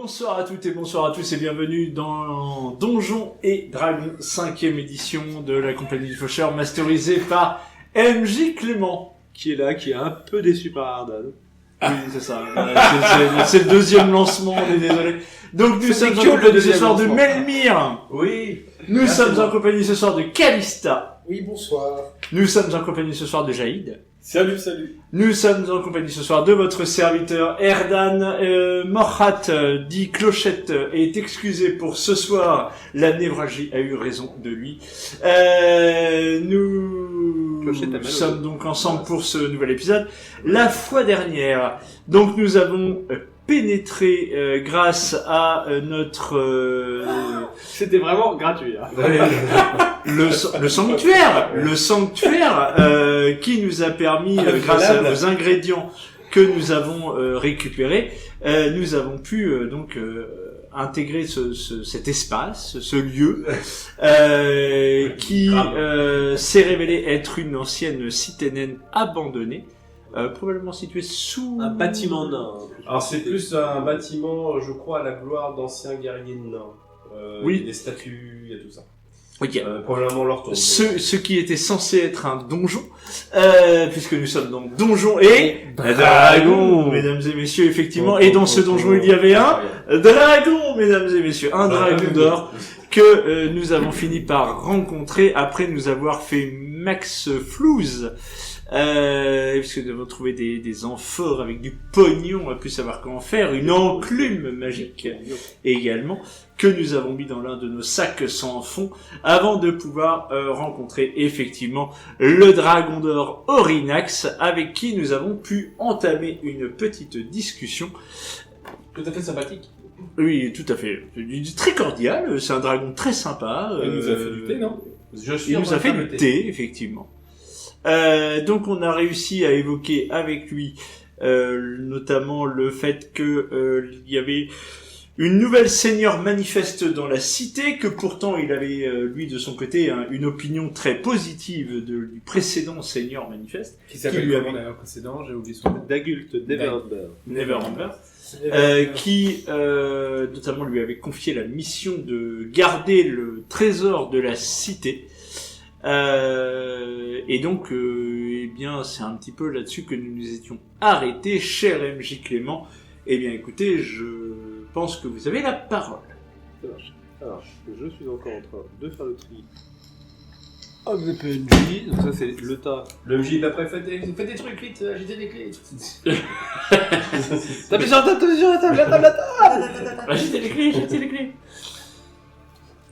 Bonsoir à toutes et bonsoir à tous et bienvenue dans Donjons et Dragons 5e édition de la compagnie du Faucheur, masterisée par MJ Clément, qui est là, qui est un peu déçu par Ardan. Oui, c'est ça. C'est le deuxième lancement, on est désolé. Donc nous sommes en compagnie ce soir de Melmire. Oui. Nous sommes en compagnie ce soir de Kalista. Oui, bonsoir. Nous sommes en compagnie ce soir de Jaïd. Salut, salut. Nous sommes en compagnie ce soir de votre serviteur Erdan. Morhat, dit Clochette, est excusé pour ce soir. La névralgie a eu raison de lui. Nous sommes donc ensemble pour ce nouvel épisode. La fois dernière, donc nous avons pénétré grâce à notre... C'était vraiment gratuit. Hein. Le sanctuaire qui nous a permis, grâce à nos ingrédients que nous avons récupérés, nous avons pu donc intégrer cet espace, ce lieu qui s'est révélé être une ancienne cité naine abandonnée, probablement située sous un bâtiment nain. Alors c'est plus un bâtiment, je crois, à la gloire d'anciens guerriers nains. Oui. Des statues, il y a tout ça. Ok. Probablement leur tombe. Ce qui était censé être un donjon, puisque nous sommes donc donjon et dragon, mesdames et messieurs, effectivement. Et dans ce donjon, il y avait un dragon, mesdames et messieurs, un dragon d'or que nous avons fini par rencontrer après nous avoir fait Max Flouze. Puisque nous avons trouvé des amphores avec du pognon, on a pu savoir comment faire, une enclume magique également, que nous avons mis dans l'un de nos sacs sans fond, avant de pouvoir rencontrer effectivement le dragon d'or Orinax, avec qui nous avons pu entamer une petite discussion. Tout à fait sympathique. Oui, tout à fait. Très cordial, c'est un dragon très sympa. Il nous a fait du thé, non? Il nous a fait du thé, effectivement. Donc on a réussi à évoquer avec lui notamment le fait que il y avait une nouvelle seigneur manifeste dans la cité, que pourtant il avait lui de son côté une opinion très positive du précédent seigneur manifeste Qui s'appelle lui comment d'ailleurs précédent, j'ai oublié son nom. D'Agulte, Neverember, qui notamment lui avait confié la mission de garder le trésor de la cité. Et donc, eh bien, c'est un petit peu là-dessus que nous nous étions arrêtés, cher MJ Clément. Eh bien, écoutez, je pense que vous avez la parole. Alors, je suis encore en train de faire le tri. Hop, le PNJ, donc ça c'est le tas. Le MJ est pas prêt, faites des trucs, vite, agitez des clés. Tapez sur la table. Agitez les clés.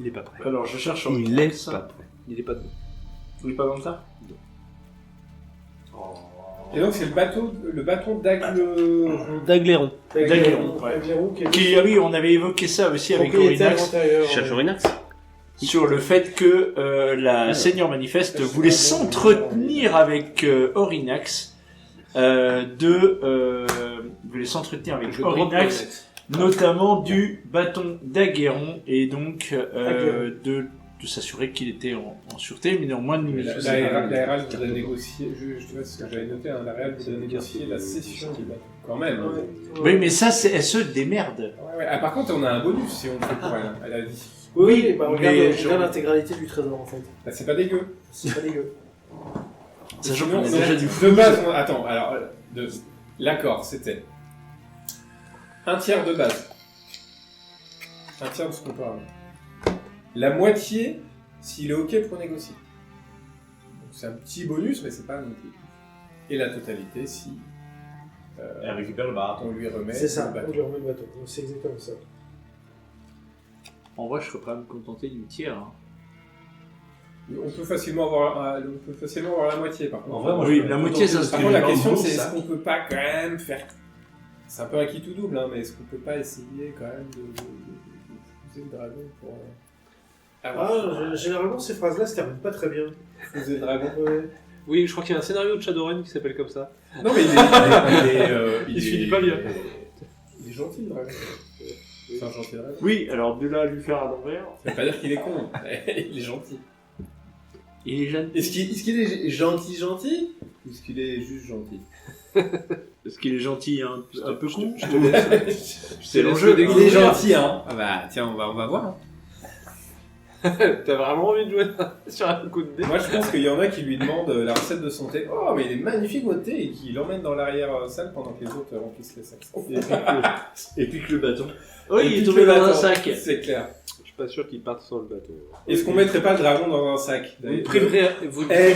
Il est pas prêt. Alors, je cherche en Il est pas prêt. Il est pas dedans. Vous n'êtes pas dans ça? Et donc c'est le bâton D'Agléron. D'Agléron, ouais. Oui, on avait évoqué ça aussi avec Orinax. Cherche Orinax. Sur le fait que la Seigneur Manifeste voulait s'entretenir avec Orinax, notamment du bâton d'Agléron, et donc de s'assurer qu'il était en sûreté, mais néanmoins nous... La RL voudrait négocier, je vois ce que j'avais noté, la RL voudrait négocier la cession du bâton, quand même. Hein. Oui, mais ça, elle se démerde. Ouais. Ah, par contre, on a un bonus si on le fait pour elle a dit. Oui, bah regarde l'intégralité du trésor en fait. Bah, c'est pas dégueu. C'est pas dégueu. Sachant Sinon, qu'on a déjà du de base, attends, alors, l'accord, c'était un tiers de base. Un tiers de ce qu'on peut avoir. La moitié, s'il est OK pour négocier. Donc, c'est un petit bonus, mais c'est pas un outil. Et la totalité, si Elle récupère le bâton. on lui remet C'est ça, le bâton. on lui remet le bâton. C'est exactement ça. En vrai, je serais pas à me contenter du tiers. Hein. On peut facilement avoir la moitié, par contre. En vrai, moi, Oui, je- la moitié, ça se Par contre, la dans le question, groupe, c'est ça. est-ce qu'on peut pas quand même faire... C'est un peu un qui tout double, hein, mais est-ce qu'on peut pas essayer quand même de pousser le dragon pour... Généralement, ces phrases-là se terminent pas très bien. Pousser le dragon. Ouais. Oui, je crois qu'il y a un scénario de Shadowrun qui s'appelle comme ça. Non, mais Il se finit pas bien. Il est gentil, le dragon. C'est un gentil dragon. Oui, alors de là à lui faire à l'envers, Ça veut pas dire qu'il est con, il est gentil. il est jeune. Est-ce qu'il est gentil Parce qu'il est juste gentil. Parce qu'il est gentil, un peu con. Je te laisse. C'est l'enjeu. Il est gentil, hein. Ah bah tiens, on va voir. Hein. T'as vraiment envie de jouer sur un coup de dé? Moi, je pense qu'il y en a qui lui demandent la recette de son thé. Oh, mais il est magnifique votre thé, et qui l'emmène dans l'arrière-salle pendant que les autres remplissent les sacs. Et puis que le bâton. Et Oui, il puis est tombé le dans un bâton, sac. C'est clair. Je suis pas sûr qu'il parte sans le bateau. Est-ce qu'on mettrait pas le dragon dans un sac Vous ne d'ailleurs priveriez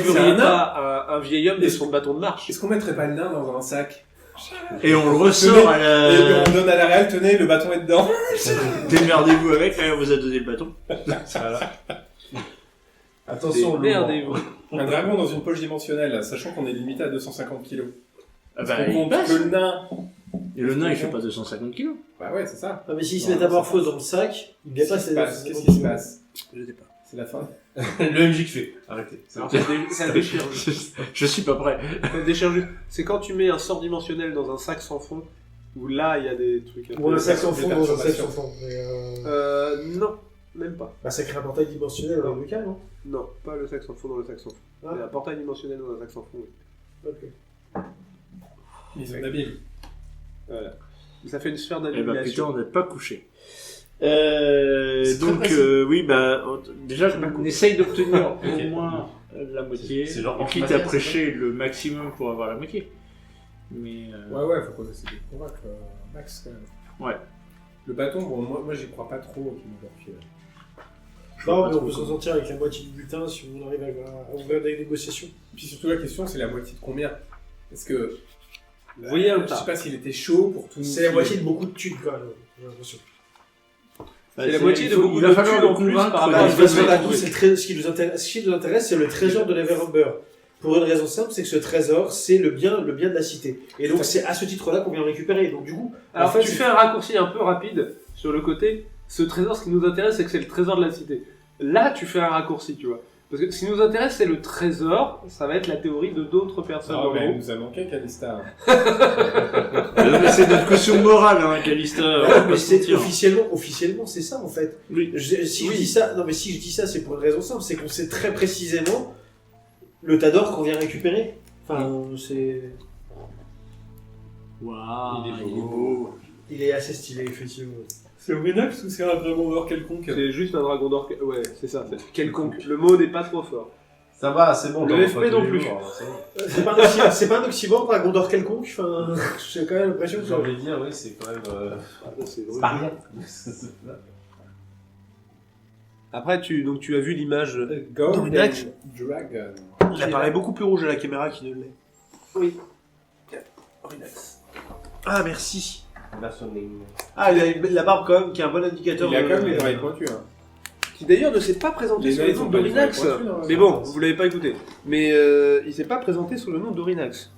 c'est un nain. pas un vieil homme de son bâton de marche. Est-ce qu'on mettrait pas le nain dans un sac? Et on le ressort à Et puis la... on donne à la réal, tenez, le bâton est dedans. Démerdez-vous avec, on vous a donné le bâton. Attention, Démerdez-vous. Un dragon dans une poche dimensionnelle, sachant qu'on est limité à 250 kg. Ah bah, On il compte passe. que le nain. Et le nain, il fait pas 250 kilos. Bah ouais, c'est ça. Ah, mais s'il se métamorphose dans le sac, il dépasse les... Qu'est-ce qui se passe? Je sais pas. C'est la fin. Le MJ qui fait. Arrêtez. Alors, ça déchire. Je suis pas prêt. Ça déchire juste. C'est quand tu mets un sort dimensionnel dans un sac sans fond, où là il y a des trucs. Ou un sac sans des fond dans un sac perturbations. sans fond. Mais, Non, même pas. bah, ça crée un portail dimensionnel dans le cas, non? Non, pas le sac sans fond dans le sac sans fond. Ah. Mais un portail dimensionnel dans un sac sans fond, oui. Ok. Ils sont habiles. Voilà. Ça fait une sphère Eh ben putain, d'annihilation. on n'est pas couché. C'est Donc, très facile. oui, bah, déjà, on essaye d'obtenir au moins la moitié. C'est genre quitte à prêcher le maximum pour avoir la moitié. Mais, Ouais, faut qu'on essaie de convaincre Max quand même. Ouais. Le bâton, bon, moi j'y crois pas trop qu'il nous refile. Non, mais on peut s'en sortir avec la moitié du butin si on arrive à ouvrir des négociations. Puis surtout la question, c'est la moitié de combien? Parce que. Vous voyez un Je sais tas. pas s'il était chaud pour tout. C'est la moitié de beaucoup de thunes, quand même, j'ai l'impression. bah, C'est la moitié de beaucoup il va de falloir thunes le en plus convaincre. par Ah, rapport de à toute façon, Ouais, là, ouais. nous, ce qui nous intéresse, c'est le trésor de l'Everumber. Pour une raison simple, c'est que ce trésor, c'est le bien de la cité. Et donc, c'est à ce titre-là qu'on vient le récupérer. Donc, du coup, Alors, en fait, tu fais un raccourci un peu rapide sur le côté. Ce trésor, ce qui nous intéresse, c'est que c'est le trésor de la cité. Là, tu fais un raccourci, tu vois. Parce que ce qui nous intéresse, c'est le trésor. Ça va être la théorie de d'autres personnes Ah, dans le mais il groupe. nous a manqué Calista. Mais c'est notre caution morale, hein, Calista. On va mais pas se c'est mentir. officiellement, c'est ça, en fait. Oui. Si je dis ça, non, mais si je dis ça, c'est pour une raison simple, c'est qu'on sait très précisément le Tador qu'on vient récupérer. Enfin, c'est... Waouh, Il est beau. Il est assez stylé, effectivement. C'est Orinax ou c'est un dragon d'or quelconque? C'est juste un dragon d'or. Ouais, c'est ça. C'est quelconque. Le mot n'est pas trop fort. Ça va, c'est bon. Le t'en FP vois pas non tous les plus. jours, alors, c'est bon. C'est pas un oxymore, dragon d'or quelconque, enfin, j'ai quand même l'impression que... J'ai envie de dire, oui, c'est quand même. C'est C'est pas rien. Après, tu as vu l'image. Golden Orinax. Dragon. Il apparaît beaucoup plus rouge à la caméra qu'il ne l'est. Oui. Ah, merci. Versioning. Ah, il a la barbe quand même, qui est un bon indicateur. Il a de- quand même les oreilles pointues. Hein. Qui d'ailleurs ne s'est pas présenté Les sous le nains, ils nom ont pas les d'Orinax. oreilles pointues, non, Mais ça bon, passe. vous l'avez pas écouté. Mais il s'est pas présenté sous le nom d'Orinax.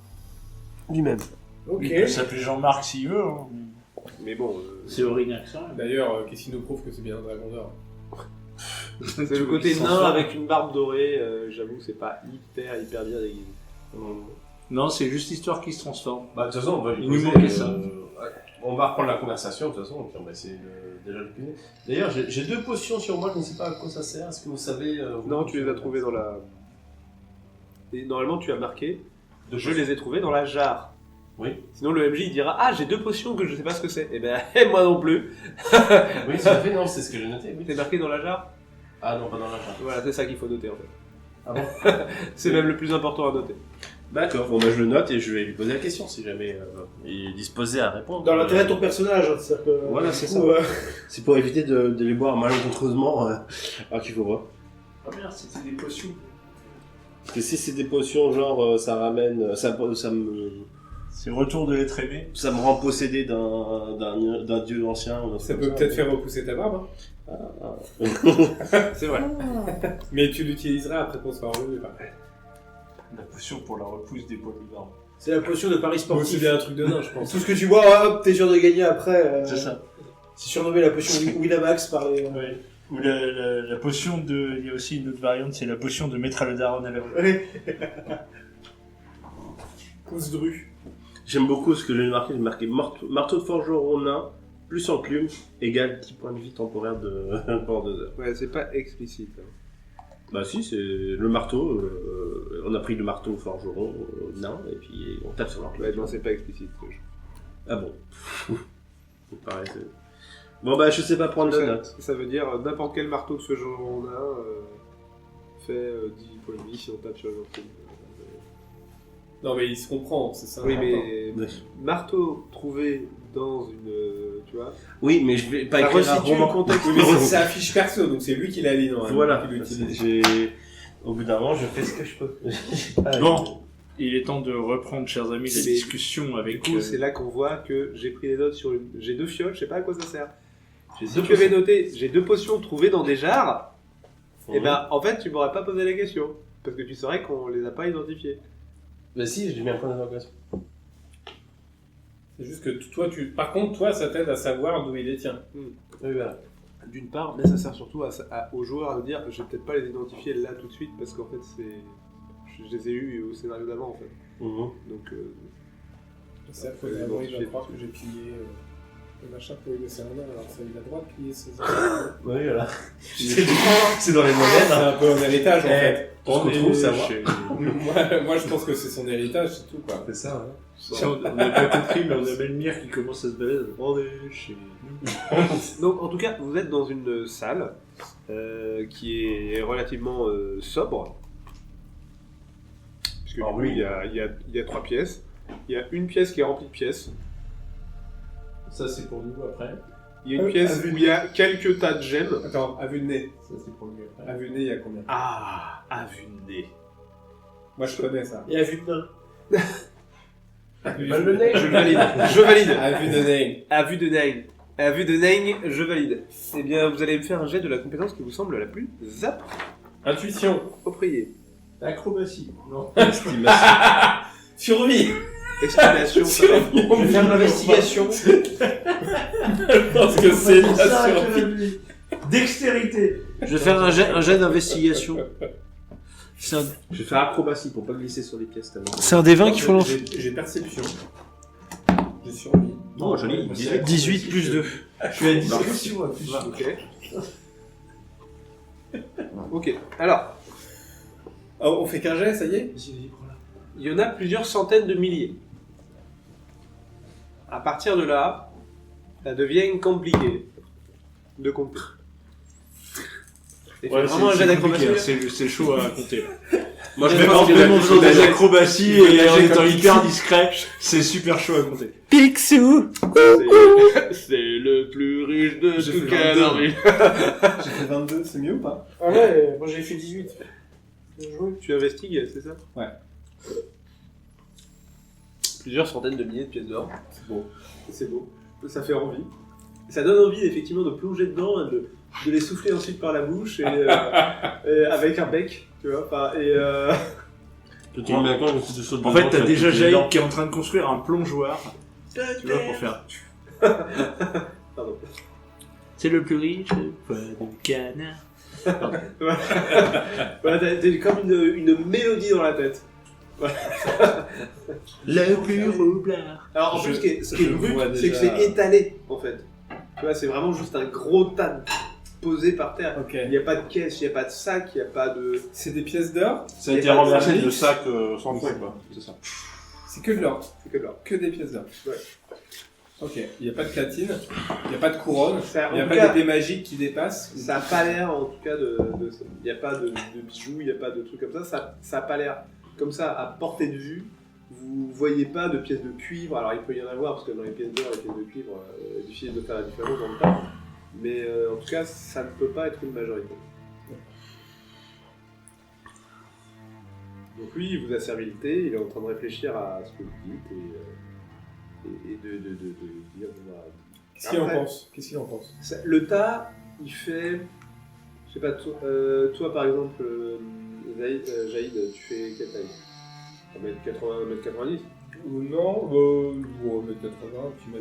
Lui-même. Ok. Il peut s'appeler Jean-Marc s'il veut. Hein. Mais bon, C'est Orinax. Hein. D'ailleurs, qu'est-ce qui nous prouve que c'est bien un dragon d'or? c'est le côté Ils s'en nain sortent. avec une barbe dorée. J'avoue, c'est pas hyper bien déguisé. Non, c'est juste l'histoire qui se transforme. Bah, de toute façon, on va lui Il nous poser, manquait ça. ouais. On va reprendre la conversation, de toute façon, puis on va essayer de déjà le puner. D'ailleurs, j'ai 2 potions sur moi, je ne sais pas à quoi ça sert. Est-ce que vous savez vous, Non, tu les as trouvées dans la. Et normalement, tu as marqué. Deux Je potions. les ai trouvées dans la jarre. Oui. Sinon, le MJ il dira ah j'ai 2 potions que je sais pas ce que c'est. Eh ben moi non plus. Oui, tout à fait, non, c'est ce que j'ai noté. Oui. C'est marqué dans la jarre. Ah non, pas dans la jarre. Voilà, c'est ça qu'il faut noter en fait. Ah bon? C'est même le plus important à noter. D'accord, bon, bah, je le note et je vais lui poser la question si jamais il est disposé à répondre. Dans l'intérêt de ton personnage, hein, c'est-à-dire que... Voilà, du c'est coup, ça. C'est pour éviter de les boire malencontreusement. Qu'il faut voir. Ah merde, c'était des potions. Parce que si c'est des potions, genre, ça ramène. Ça me C'est le retour de l'être aimé. rend possédé d'un dieu ancien. Ou d'un Ça truc peut comme peut-être faire repousser ta barbe. Hein. C'est vrai. Mais tu l'utiliseras après qu'on soit revenu. La potion pour la repousse des poils de barbe. C'est la potion de Paris C'est sportif. bien un truc de nain, je pense. Tout ce que tu bois, hop, t'es sûr de gagner après. C'est ça. C'est surnommé la potion Winamax par les... Ouais. Ou la potion de. Il y a aussi une autre variante, c'est la potion de mettre à la daronne à la rue. Ouais. Pouce dru. J'aime beaucoup ce que j'ai marqué marteau de forgeron nain, plus enclume, égale 10 points de vie temporaire pendant 2 heures. Ouais, c'est pas explicite. Bah si, c'est le marteau, on a pris le marteau forgeron nain et puis on tape sur leur Ouais, non, c'est pas explicite. Ah bon. Il paraît, c'est- Bon bah je sais pas prendre de notes. Ça veut dire n'importe quel marteau de ce genre on a fait 10 points de vie si on tape sur le marteau. Non, mais il se comprend, c'est ça. Oui, important. mais marteau trouvé dans une. Tu vois. Oui, mais je vais pas Ça écrire un resitue le roman. contexte. Oui, mais c'est sa fiche perso, donc c'est lui qui l'a mis dans Voilà. qui l'utilise. Au bout d'un moment, je fais ce que je peux. Bon, il est temps de reprendre, chers amis, la Mais- discussion avec... Du coup, c'est là qu'on voit que j'ai pris des notes sur une. J'ai 2 fioles, je sais pas à quoi ça sert. J'ai Si deux tu avais noté, j'ai 2 potions trouvées dans des jarres, Mhm. et ben en fait tu m'aurais pas posé la question. Parce que tu saurais qu'on les a pas identifiées. Bah si, j'ai mis un point d'interrogation. C'est juste que toi, par contre, toi, ça t'aide à savoir d'où il les tient. Oui, voilà. D'une part, mais ça sert surtout aux joueurs à dire je vais peut-être pas les identifier là tout de suite parce qu'en fait je les ai eus au scénario d'avant en fait. Mhm. Donc C'est à cause de moi, il va croire que j'ai plié le machin pour lui laisser un nain, alors ça il a le droit de plier ses Oui, voilà. C'est dans les moyennes. C'est un peu un héritage en fait. On retrouve ça, moi. Moi, je pense que c'est son héritage, c'est tout quoi. C'est ça, hein. Si on n'a pas compris, mais on a Melmire qui commence à se balader. On est chez nous. Donc, en tout cas, vous êtes dans une salle qui est relativement sobre. Puisque Ah du coup, oui. il y a 3 pièces. Il y a une pièce qui est remplie de pièces. Ça, c'est pour nous après. Il y a une pièce où il y a quelques tas de gemmes. Attends, à vue de nez. Ça, c'est pour lui après. À vue de nez, il y a combien? Ah, à vue de nez. Moi, je connais ça. Et à vue de main. Mal le nez. Je valide. Je valide. À vue de nez. À vue de nez. À vue de nez, je valide. Eh bien, vous allez me faire un jet de la compétence qui vous semble la plus Intuition. appropriée. Acrobatie. Non. Survie. Estimation. Je vais faire une investigation. Je pense que c'est la survie. Dextérité. Je vais faire un jet d'investigation. Je vais faire acrobatie pour pas glisser sur les pièces tellement. C'est un des 20 qu'il faut lancer. J'ai perception. J'ai survie. Non, joli. 18 plus 2. Je suis à discrétion à plus. Ok. Ok. Alors, Oh, on fait qu'un jet, ça y est? il y en a plusieurs centaines de milliers. À partir de là, ça devient compliqué de compter. Et Ouais, vraiment un jet d'acrobatie. c'est chaud à compter. Moi, je Même vais en pas faisant des acrobaties il faut et en nager étant comme hyper Picsou. discret, c'est super chaud à compter. Picsou. C'est le plus riche de J'ai tout fait Canary. J'ai fait 22, c'est mieux ou pas? Ah ouais, moi j'ai fait 18. Tu investigues, c'est ça? Ouais. Plusieurs centaines de milliers de pièces d'or. C'est beau. C'est beau. Ça fait envie. Ça donne envie effectivement de plonger dedans, de les souffler ensuite par la bouche et, et avec un bec, tu vois. Enfin, Tu te rends bien compte que tu te sautes En dedans, fait, t'as tu vas déjà te Jaïd qui est en train de construire un plongeoir. Tu vois, pour faire. Pardon. C'est le plus riche, pas de canard. Voilà, t'as comme une mélodie dans la tête. Le plus roublard. Alors en plus, ce qui est je brut, vois c'est que déjà. c'est étalé en fait. Tu vois, c'est vraiment juste un gros tas posé par terre. Ok. Il n'y a pas de caisse, il n'y a pas de sac, il n'y a pas de. C'est des pièces d'or? Ça a été renversé de sac sans fond, quoi. C'est ça. C'est que de l'or. C'est que là. Que des pièces d'or. Ouais. Ok. Il n'y a pas de platine, il n'y a pas de couronne, Ça, il n'y a en pas tout cas, d'épée magique qui dépasse. ça n'a pas l'air en tout cas de. Il n'y a pas de bijoux, il n'y a pas de trucs comme ça. Ça n'a pas l'air comme ça à portée de vue. Vous voyez pas de pièces de cuivre. Alors il peut y en avoir parce que dans les pièces d'or, les pièces de cuivre, difficile de faire la différence dans le temps. Mais en tout cas, ça ne peut pas être une majorité. Donc lui, il vous a servi le thé, il est en train de réfléchir à ce que vous dites et de dire voilà. Qu'est-ce qu'il en Après- pense? Qu'est-ce qu'il en pense? Le tas, il fait, je sais pas, toi par exemple, Jaïd, tu fais quelle taille 1m80, 1m90. Ou non, bon, 1m80, puis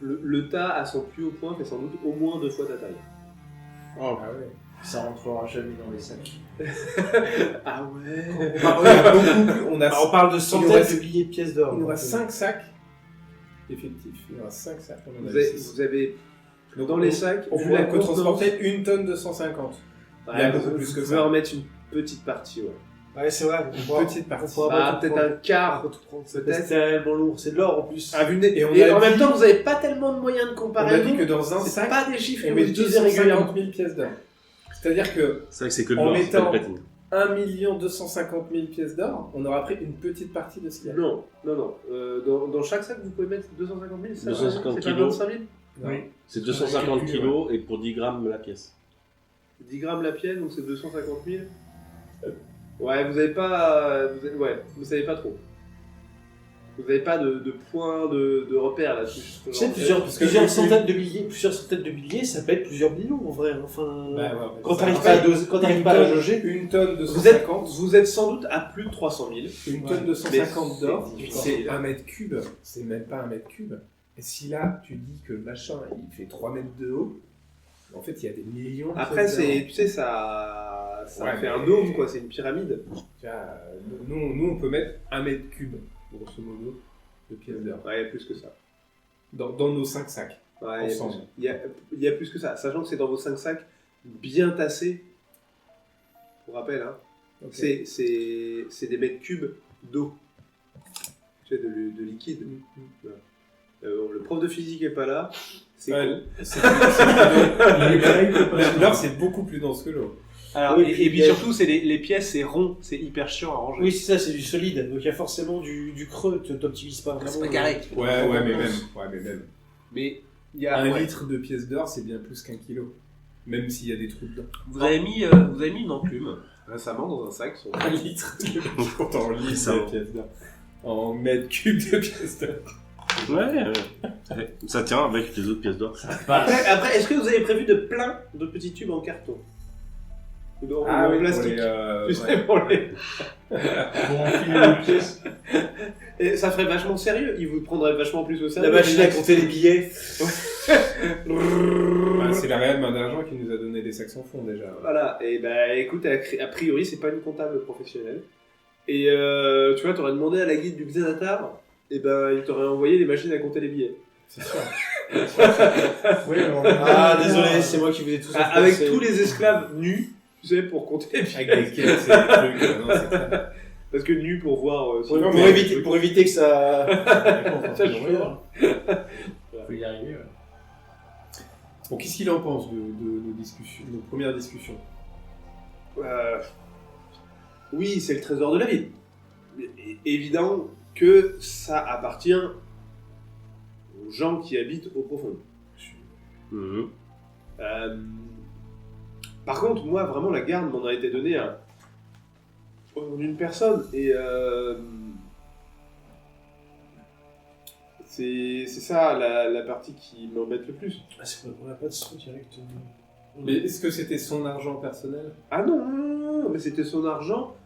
Le tas à son plus haut point fait sans doute au moins 2 fois ta taille. Ah ouais. Ça rentrera jamais dans les sacs. Ah ouais. On a On parle de Il centaines nous reste- de milliers de pièces d'or. Il nous donc, reste 5 sacs effectifs. Il nous reste 5 sacs. On en Vous a avez, 6. vous avez dans les sacs, On vu pourrait la peut contenance, transporter 1 tonne de 150. ouais, il y a beaucoup plus que vous ça. pouvez en mettre une petite partie, ouais. Ouais, c'est vrai. Petite partie. On pourra pas tout peut-être prendre. un quart. Pas tout prendre. C'est peut-être. tellement lourd. C'est de l'or en plus. Ah, vu Et on et a en même dit- temps, vous n'avez pas tellement de moyens de On a comparaison. dit que dans un C'est sac, pas des chiffres que on vous met utilisez régulièrement. 250 000 pièces d'or. C'est-à-dire que C'est vrai que c'est que de En l'or, c'est pas mettant- de platine. 1 250 000 pièces d'or, on aura pris une petite partie de ce qu'il y a. Non. Dans chaque sac, vous pouvez mettre 250 000, ça 250 c'est pas kilos. 25 000 Non. Oui. C'est 250 kilos et pour 10 grammes la pièce. 10 grammes la pièce, donc c'est 250 000. Ouais, vous avez pas... vous savez pas trop. Vous n'avez pas de point de repère là-dessus. Tu sais, plusieurs centaines de milliers, ça peut être plusieurs millions en vrai. Enfin, Bah, ouais, quand ça t'arrives rappelle pas à la jauger. une tonne de Vous êtes, 150, vous êtes sans doute à plus de 300 000. une tonne de 150 Mais d'or, c'est c'est difficile. 1 mètre cube, c'est même pas 1 mètre cube. Et si là, tu dis que le machin, il fait 3 mètres de haut, en fait, il y a des millions de Après, pièces d'or. tu sais, ça Ouais, fait mais- un dôme, quoi, c'est une pyramide. Tu vois, nous, on peut mettre 1 mètre cube, grosso modo, de pièces d'or. Ouais, il y a plus que ça. Dans nos 5 sacs. Ouais, Ensemble. il y a plus que ça. Sachant que c'est dans vos 5 sacs, bien tassés. Pour rappel, hein. Ok. C'est des mètres cubes d'eau. Tu sais, de liquide. Voilà. Bon, le prof de physique est pas là. C'est Ouais, con. L'or, c'est beaucoup plus dense que l'eau. Alors, Oui, et puis surtout, c'est les pièces, c'est rond, c'est hyper chiant à ranger. Oui, c'est ça, c'est du solide. Donc il y a forcément du creux. Tu t'optimises pas vraiment. C'est pas carré. Ouais, mais même. Mais il y a 1 litre de pièces d'or, c'est bien plus qu'1 kilo. Même s'il y a des trous dedans. Vous avez mis une enclume. récemment dans un sac. 1 litre de compte en litre Ça. de pièces d'or. En mètres cubes de pièces d'or. Ouais. Ça tient avec les autres pièces d'or. Après, est-ce que vous avez prévu de plein de petits tubes en carton ou en oui, plastique pour Tu sais, pour les... Pour enfiler les pièces. Et ça ferait vachement sérieux, ils vous prendraient vachement plus au sérieux. La machine à compter les billets. Bah, c'est la réelle main d'argent qui nous a donné des sacs sans fond déjà. Voilà, et bah écoute, a priori, c'est pas une comptable professionnelle. Et tu vois, t'aurais demandé à la guide du Xenatar, et ben il t'aurait envoyé des machines à compter les billets. C'est sûr. Ah, désolé, c'est moi qui vous ai tous Avec influencé. tous les esclaves nus, tu sais, pour compter les billets. Avec des caisses et des trucs. Non, c'est clair. Parce que nus pour voir. Pour, Non, pour mais- éviter que ça. Ça, je vois. Faut y arriver, ouais. Bon, qu'est-ce qu'il en pense de nos discussions, nos premières discussions? Oui, c'est le trésor de la ville. Mais évident que ça appartient aux gens qui habitent au profond. Mhm. Par contre, moi, vraiment, la garde m'en a été donnée au nom d'une personne. Et c'est ça la partie qui m'embête le plus. Ah, c'est vrai qu'on n'a pas de son direct. Mais est-ce que c'était son argent personnel? Ah non, mais c'était son argent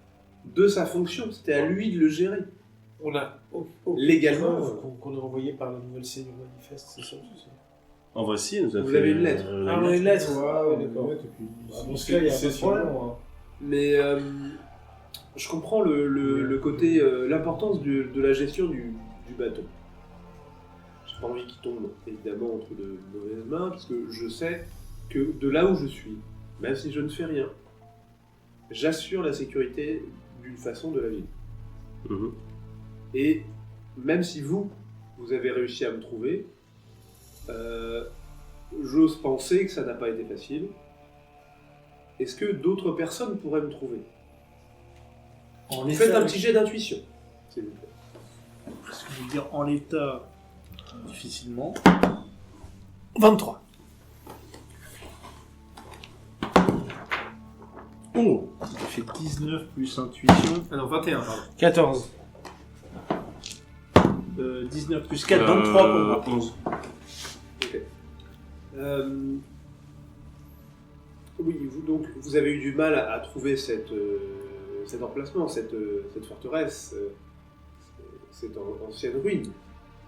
de sa fonction. C'était à lui de le gérer. On a Légalement, qu'on est envoyé par la nouvelle Seigneur Manifeste, c'est ça, c'est ça. En voici, il nous a Vous fait avez une lettre. Ah, on a une lettre. Ouais, Ouais, d'accord. Dans ce cas, il y a pas de problème. Mais je comprends le côté, l'importance de la gestion du bateau. J'ai pas envie qu'il tombe évidemment entre de mauvaises mains, parce que je sais que de là où je suis, même si je ne fais rien, j'assure la sécurité d'une façon de la ville. Mhm. Et même si vous avez réussi à me trouver, j'ose penser que ça n'a pas été facile. Est-ce que d'autres personnes pourraient me trouver? Faites un petit jet d'intuition, s'il vous plaît. Ce que je veux dire, en l'état, difficilement. 23. Oh, ça fait 19 plus intuition. Ah non, 21, pardon. 14. 19 plus 4, donc 3 pour moi. 11. Oui, vous avez eu du mal à trouver cet emplacement, cette forteresse, cette ancienne ruine.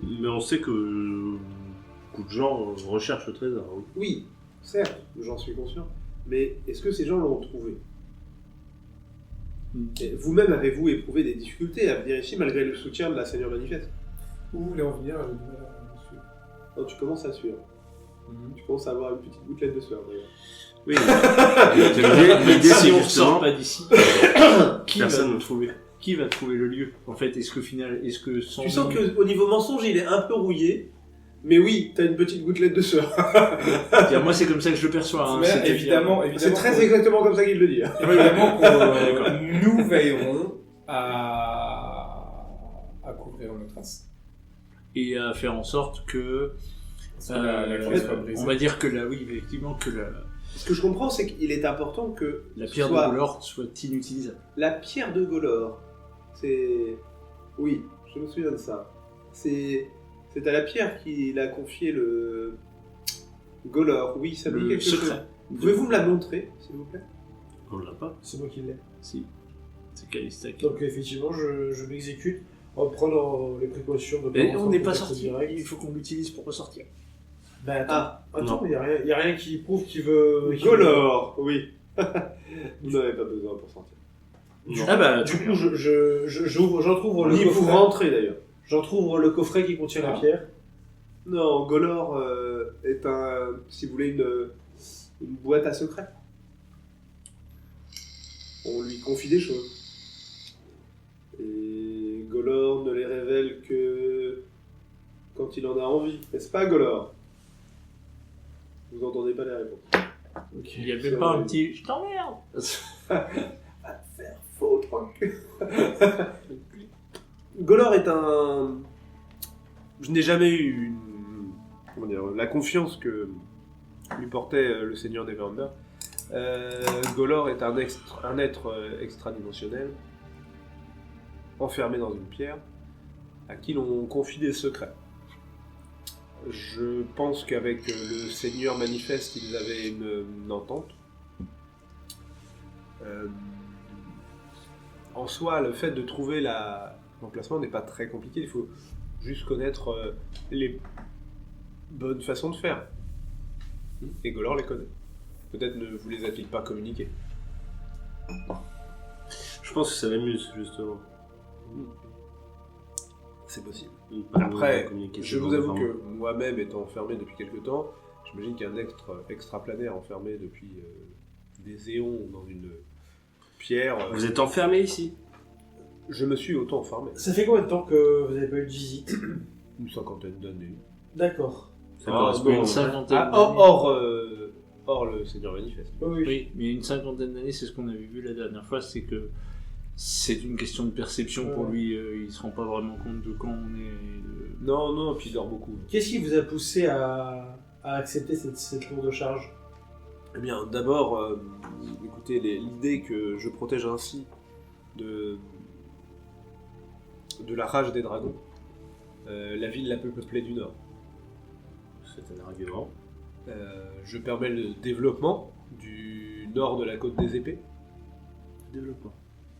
Mais on sait que beaucoup de gens recherchent le trésor. Oui. Oui, certes, j'en suis conscient. Mais est-ce que ces gens l'ont trouvé? Et vous-même avez-vous éprouvé des difficultés à venir ici malgré le soutien de la Seigneur Manifeste? Où vous voulez en venir? J'ai du mal à suivre. Non, tu commences à suivre. Tu commences à avoir une petite gouttelette de sueur d'ailleurs. Oui. L'idée, Si c'est on justement. sort pas d'ici, Personne. qui va trouver le lieu? En fait, est-ce que sans Tu sens qu'au niveau mensonge, il est un peu rouillé. Mais oui, t'as une petite gouttelette de sueur. C'est-à-dire, moi, c'est comme ça que je le perçois. Hein, Mais c'est évidemment, C'est très exactement comme ça qu'il le dit. Hein. évidemment nous veillerons à couvrir nos traces. Et à faire en sorte que La clé soit brisée. on va dire que oui, effectivement, que Ce que je comprends, c'est qu'il est important que la pierre soit- de Golor soit inutilisable. La pierre de Golor, c'est... Oui, je me souviens de ça. C'est à la pierre qu'il a confié le... Golor, oui, ça me dit Le quelque chose. secret. Pouvez-vous me la montrer, s'il vous plaît? On l'a pas. C'est moi qui l'ai. Si. C'est Calista qui. Donc effectivement, je m'exécute en prenant les précautions de... Mais pas on rentrer n'est en pas contact sorti. direct. Il faut qu'on l'utilise pour ressortir. Bah attends, Ah, Non. mais y a rien qui prouve qu'il veut... Golor, oui. Vous n'avez pas besoin pour sortir. Ah bah, Du coup, j'entrouvre le Ni pour coffret. rentrer d'ailleurs. J'entrouvre le coffret qui contient la pierre. Non, Golor est si vous voulez, une boîte à secrets. On lui confie des choses. Et Golor ne les révèle que quand il en a envie. N'est-ce pas, Golor? Vous n'entendez pas les réponses. il n'y a même pas un petit. Je t'emmerde. Faire faux, tranquille. Golor est un... Je n'ai jamais eu comment dire, la confiance que lui portait le seigneur Neverember. Golor est un être extradimensionnel, enfermé dans une pierre, à qui l'on confie des secrets. Je pense qu'avec le seigneur manifeste, ils avaient une entente. En soi, le fait de trouver l'emplacement n'est pas très compliqué, il faut juste connaître les bonnes façons de faire. Et Golor les connaît. Peut-être ne vous les a-t-il pas communiqués. Je pense que ça m'amuse, justement. C'est possible. Pas Après, de communiquer je ce vous genre avoue de que moi-même étant enfermé depuis quelques temps, j'imagine qu'un être extraplanaire enfermé depuis des éons dans une pierre... forme. Vous êtes enfermé ici? Je me suis autant enfermé. Ça fait combien de temps que vous n'avez pas eu de visite? Une cinquantaine d'années. D'accord. Ça Ah, correspond. Une cinquantaine Ah, d'années. hors le Seigneur Manifeste. Oui. Oui, mais une cinquantaine d'années, c'est ce qu'on avait vu la dernière fois, c'est que c'est une question de perception pour Ouais. lui. Il se rend pas vraiment compte de quand on est. Non, puis il dort beaucoup. Qu'est-ce qui vous a poussé à accepter cette lourde charge? Eh bien, d'abord, écoutez, l'idée que je protège ainsi de la rage des dragons, la ville la plus peuplée du Nord. C'est un argument. Je permets le développement du nord de la côte des épées. Développement.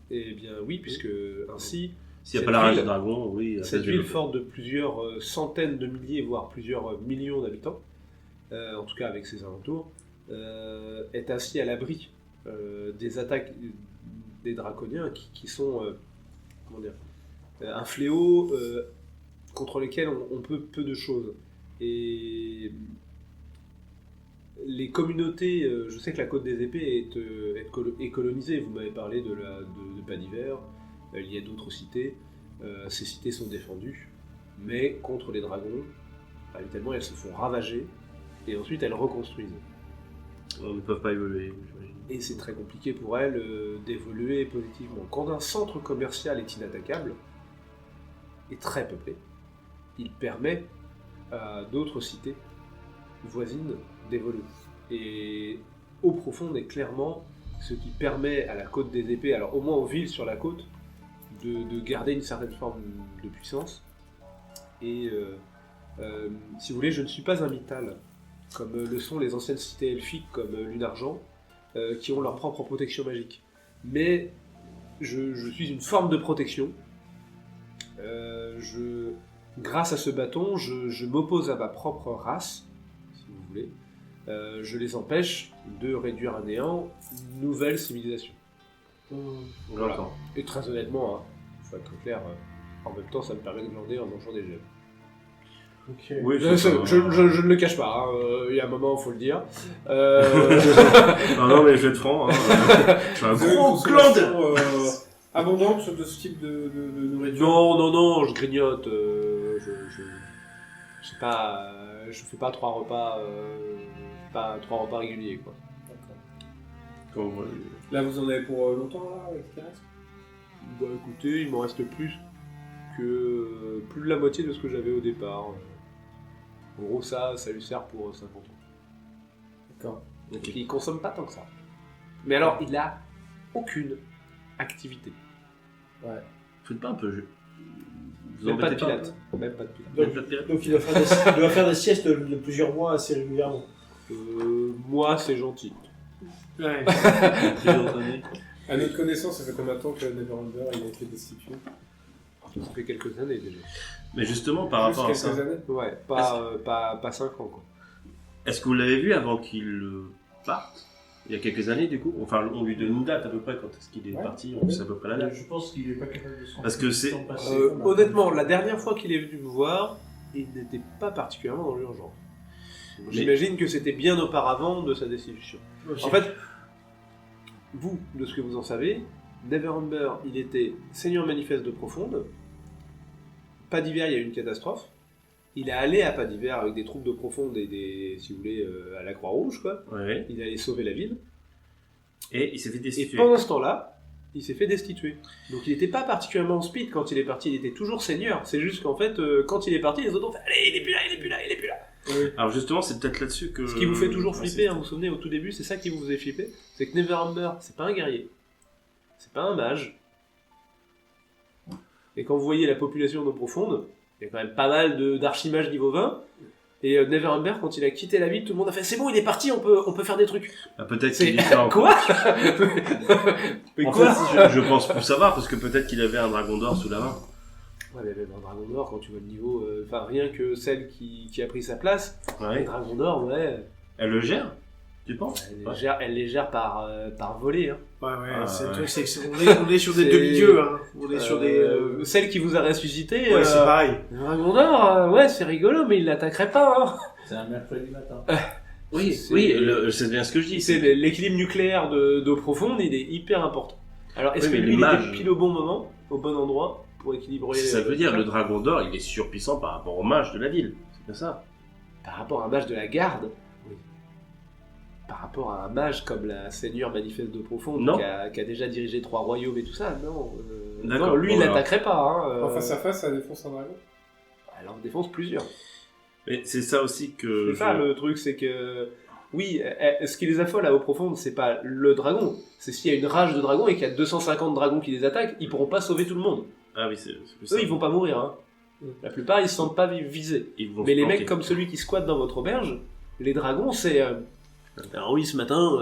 Eh bien oui, puisque ainsi, S'il n'y Cette a pas la rage ville- des dragons, oui. ça cette se ville développe. forte de plusieurs centaines de milliers, voire plusieurs millions d'habitants, en tout cas avec ses alentours, est ainsi à l'abri des attaques des draconiens qui sont comment dire, un fléau contre lesquels on peut peu de choses. Et les communautés, je sais que la côte des épées est colonisée, vous m'avez parlé de Paniver, il y a d'autres cités, ces cités sont défendues, mais contre les dragons, habituellement elles se font ravager, et ensuite elles reconstruisent. On ne peut pas évoluer, j'imagine. Et c'est très compliqué pour elles d'évoluer positivement. Quand un centre commercial est inattaquable, et très peuplé, il permet à d'autres cités voisines d'évoluer. Et eau profonde est clairement ce qui permet à la côte des épées, alors au moins aux villes sur la côte, de garder une certaine forme de puissance. Et si vous voulez, je ne suis pas un Mythal, comme le sont les anciennes cités elfiques comme Lunargent, qui ont leur propre protection magique. Mais je suis une forme de protection. Grâce à ce bâton, je m'oppose à ma propre race, si vous voulez. Je les empêche de réduire à néant une nouvelle civilisation. Voilà. J'entends. Et très honnêtement, il faut être très clair, en même temps ça me permet de glander en mangeant des gemmes. Oui, Je ne le cache pas, hein. Il y a un moment, il faut le dire. non, mais je vais être franc. Hein. Je suis un Vous avez une gros consommation, clan abondante de ce type de nourriture. Non, je grignote. Je sais pas, je fais pas 3 repas, réguliers, quoi. D'accord. Là, vous en avez pour longtemps, là, avec ce qui reste? Bah écoutez, il m'en reste plus de la moitié de ce que j'avais au départ. En gros, ça lui sert pour 50 ans. D'accord. Donc il consomme pas tant que ça. Mais alors, il a aucune activité. Faites pas un peu. Vous Même pas de embêtez pilates. Même pas de pilates. Même pas de pilates. Donc il doit faire des siestes de plusieurs mois assez régulièrement. Moi, c'est gentil. Ouais. Plusieurs années. À notre connaissance, ça fait combien de temps que Neverwinter il a été destitué? Ça fait quelques années déjà. Mais justement, par rapport à Quelques ça, années. Ouais, pas 5 ans, quoi. est-ce que vous l'avez vu avant qu'il parte? Il y a quelques années, du coup. Enfin, on lui donne une date à peu près quand est-ce qu'il est parti. On sait à peu près la date. Je pense qu'il est pas capable de se Parce que c'est- Honnêtement, la dernière fois qu'il est venu me voir, il n'était pas particulièrement dans l'urgence. J'imagine que c'était bien auparavant de sa destitution. En fait, vous, de ce que vous en savez, Neverember, il était seigneur manifeste de Profonde. Pas d'hiver, il y a eu une catastrophe. Il est allé à Pas d'hiver avec des troupes de Profonde et des, si vous voulez, à la Croix-Rouge, quoi. Ouais. Il allait sauver la ville. Et il s'est fait Et destituer. pendant ce temps-là, il s'est fait destituer. Donc il n'était pas particulièrement en speed quand il est parti, il était toujours seigneur. C'est juste qu'en fait, quand il est parti, les autres ont fait « Allez, il est plus là, il est plus là, il est plus là !» Alors justement, c'est peut-être là-dessus que... Ce qui vous fait toujours Ouais, flipper, hein, vous vous souvenez, au tout début, c'est ça qui vous faisait flipper, c'est que Neverember, c'est pas un guerrier, c'est pas un mage. Et quand vous voyez la population d'eau profonde, il y a quand même pas mal d'archimages niveau 20, et Neverember, quand il a quitté la ville, tout le monde a fait « C'est bon, il est parti, on peut faire des trucs Ah, peut-être C'est- qu'il était en... Quoi Mais En quoi fait, je pense pour savoir, parce que peut-être qu'il avait un dragon d'or sous la main. Ouais, mais même un dragon d'or, quand tu vois le niveau, enfin rien que celle qui a pris sa place, les Ouais. dragons d'or, ouais, Elle le gère, tu penses? elle les gère par volée. Hein. Ouais, Ah, c'est le ouais. truc, c'est on est sur des C'est- demi-dieux, hein. On est sur des... Celle qui vous a ressuscité, Ouais, c'est pareil. le dragon d'or, ouais, c'est rigolo, mais il l'attaquerait pas. Hein. C'est un mercredi matin. Oui, C'est- oui, c'est bien ce que je dis. C'est l'équilibre nucléaire d'eau profonde, il est hyper important. Alors, est-ce Oui, que mais lui, les il mages- était pile au bon moment, au bon endroit, pour équilibrer... Ça veut dire, le dragon d'or, il est surpuissant par rapport au mage de la ville. C'est bien ça. Par rapport à un mage de la garde, oui. Par rapport à un mage comme la seigneur manifeste de Profonde, Non. qui a déjà dirigé 3 royaumes et tout ça, non. D'accord, Non, lui, bon, il alors. l'attaquerait pas. Hein, En face à face, ça défonce un dragon. Elle en défonce plusieurs. Mais c'est ça aussi que... C'est ça le truc, c'est que... Oui, ce qui les affole à eau profonde, c'est pas le dragon. C'est s'il y a une rage de dragon et qu'il y a 250 dragons qui les attaquent, ils pourront pas sauver tout le monde. Ah oui, c'est plus ça. Eux, ils vont pas mourir. Hein. La plupart, ils se sentent pas visés. Ils vont Mais se les planquer. mecs comme celui qui squatte dans votre auberge, les dragons, c'est... Alors oui, ce matin,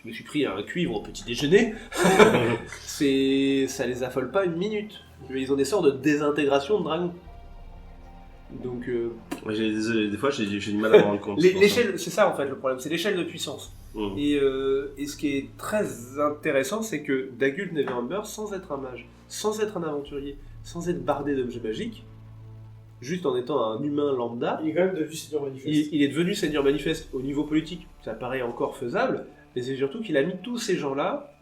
je me suis pris un cuivre au petit déjeuner. Ça les affole pas une minute. Ils ont des sorts de désintégration de dragons. Donc, Ouais, désolé, des fois, j'ai du mal à me rendre compte. l'échelle, c'est ça en fait le problème, c'est l'échelle de puissance. Mmh. Et ce qui est très intéressant, c'est que Dagult Neverember, sans être un mage, sans être un aventurier, sans être bardé d'objets magiques, juste en étant un humain lambda, Il est quand même devenu seigneur manifeste. il est devenu seigneur manifeste au niveau politique. Ça paraît encore faisable, mais c'est surtout qu'il a mis tous ces gens-là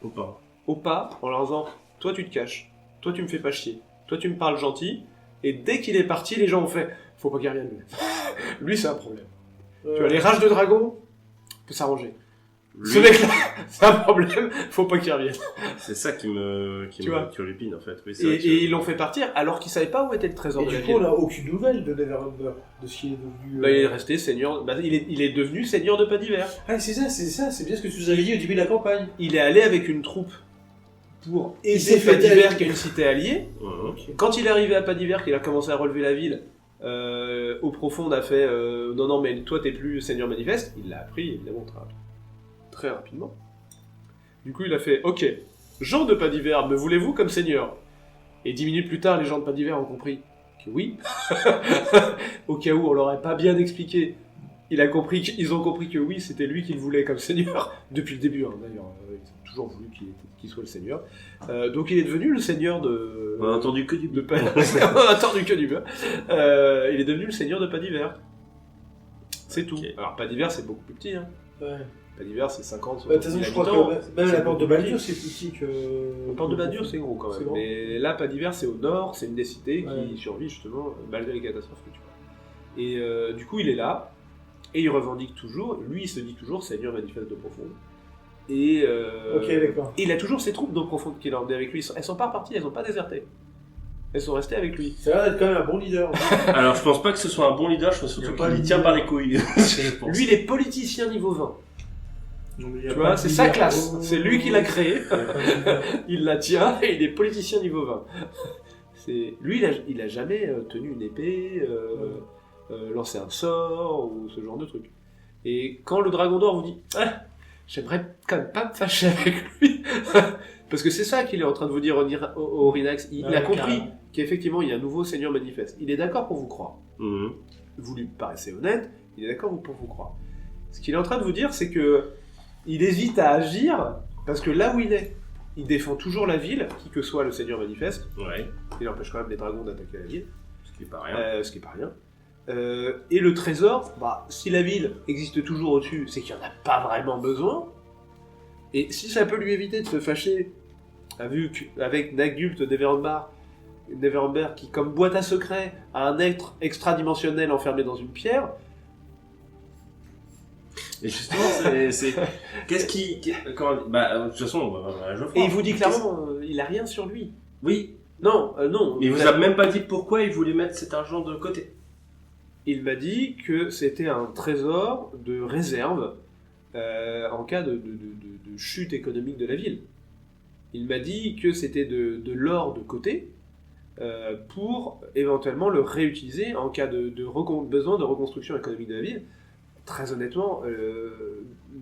Ou pas. au pas en leur disant « Toi, tu te caches. Toi, tu me fais pas chier. Toi, tu me parles gentil. » Et dès qu'il est parti, les gens ont fait « Faut pas qu'il revienne, lui. » Lui, c'est un problème. Tu vois, les rages de dragon, peut s'arranger. Lui, Ce mec-là, c'est un problème, faut pas qu'il revienne. c'est ça qui me Tu vois. turlupine, en fait. Oui, c'est Et, vrai que- et ils l'ont fait partir alors qu'ils savaient pas où était le trésor Et de la du coup, on ville. n'a aucune nouvelle de Neverember, de ce qu'il est devenu. Bah, il est resté seigneur, il est devenu seigneur de Pas d'hiver. Ah, c'est ça, c'est bien ce que tu nous avais dit au début de la campagne. Il est allé avec une troupe pour Et il s'est aider fait Pas d'hiver, allier. qui est une cité alliée. Mmh. Quand il est arrivé à Pas d'hiver, qu'il a commencé à relever la ville, au profond, on a fait non, non, mais toi t'es plus seigneur manifeste. Il l'a appris, évidemment, très rapidement. Du coup, il a fait ok, gens de Pas d'hiver, me voulez-vous comme seigneur? Et 10 minutes plus tard, les gens de Pas d'hiver ont compris que oui. Au cas où on leur aurait pas bien expliqué, ils ont compris que oui, c'était lui qu'ils voulaient comme seigneur depuis le début, hein, d'ailleurs. a toujours voulu qu'il soit le seigneur. Donc il est devenu le seigneur de... On a entendu que du de bien. On a entendu que du bien. Il est devenu le seigneur de Pas d'Hiver. C'est tout. Alors Pas d'Hiver, c'est beaucoup plus petit. Hein. Ouais. Pas d'Hiver, c'est 50. De toute façon, je crois habitants. que même C'est la porte de beaucoup plus Baldur, petit. c'est plus petit que. La porte de Badur, c'est gros quand C'est même. grand. Mais là, Pas d'Hiver, c'est au nord, c'est une des cités Ouais. qui survit justement malgré les catastrophes que tu vois. Et du coup, il est là, et il revendique toujours, lui, il se dit toujours Seigneur manifeste d'eau profonde. Et Ok, d'accord. il a toujours ses troupes d'eau profonde qu'il a emmenées avec lui. Elles sont pas reparties, elles sont pas désertées. Elles sont restées avec lui. Ça a l'air d'être quand même un bon leader. Alors, je pense pas que ce soit un bon leader, je pense surtout pas qu'il de y tient leader. par les couilles. Je pense. Lui, il est politicien niveau 20. Donc, il y a Tu pas vois, de c'est leader. sa classe. C'est lui qui l'a créé. Il y a pas de leader. Il la tient et il est politicien niveau 20. Lui, il a jamais tenu une épée, lancé un sort ou ce genre de truc. Et quand le Dragon d'Or vous dit ah, j'aimerais quand même pas me fâcher avec lui, parce que c'est ça qu'il est en train de vous dire au Rinax. Il a compris carrément. qu'effectivement il y a un nouveau seigneur manifeste. Il est d'accord pour vous croire. Mhm. Vous lui paraissez honnête, il est d'accord pour vous croire. Ce qu'il est en train de vous dire, c'est que il hésite à agir parce que là où il défend toujours la ville, qui que soit le seigneur manifeste. Ouais, Il empêche quand même les dragons d'attaquer la ville, ce qui est pas rien. ce qui est pas rien. Et le trésor, si la ville existe toujours au-dessus, c'est qu'il n'y en a pas vraiment besoin. Et si ça peut lui éviter de se fâcher avec Nagult Neverember qui, comme boîte à secret, a un être extradimensionnel enfermé dans une pierre, Et justement, c'est... Qu'est-ce qui... Bah, de toute façon, Geoffroy. et il vous dit clairement, il a rien sur lui. Oui, Non, non. mais il vous a même pas dit pourquoi il voulait mettre cet argent de côté. Il m'a dit que c'était un trésor de réserve en cas de chute économique de la ville. Il m'a dit que c'était de l'or de côté pour éventuellement le réutiliser en cas de besoin de reconstruction économique de la ville. Très honnêtement,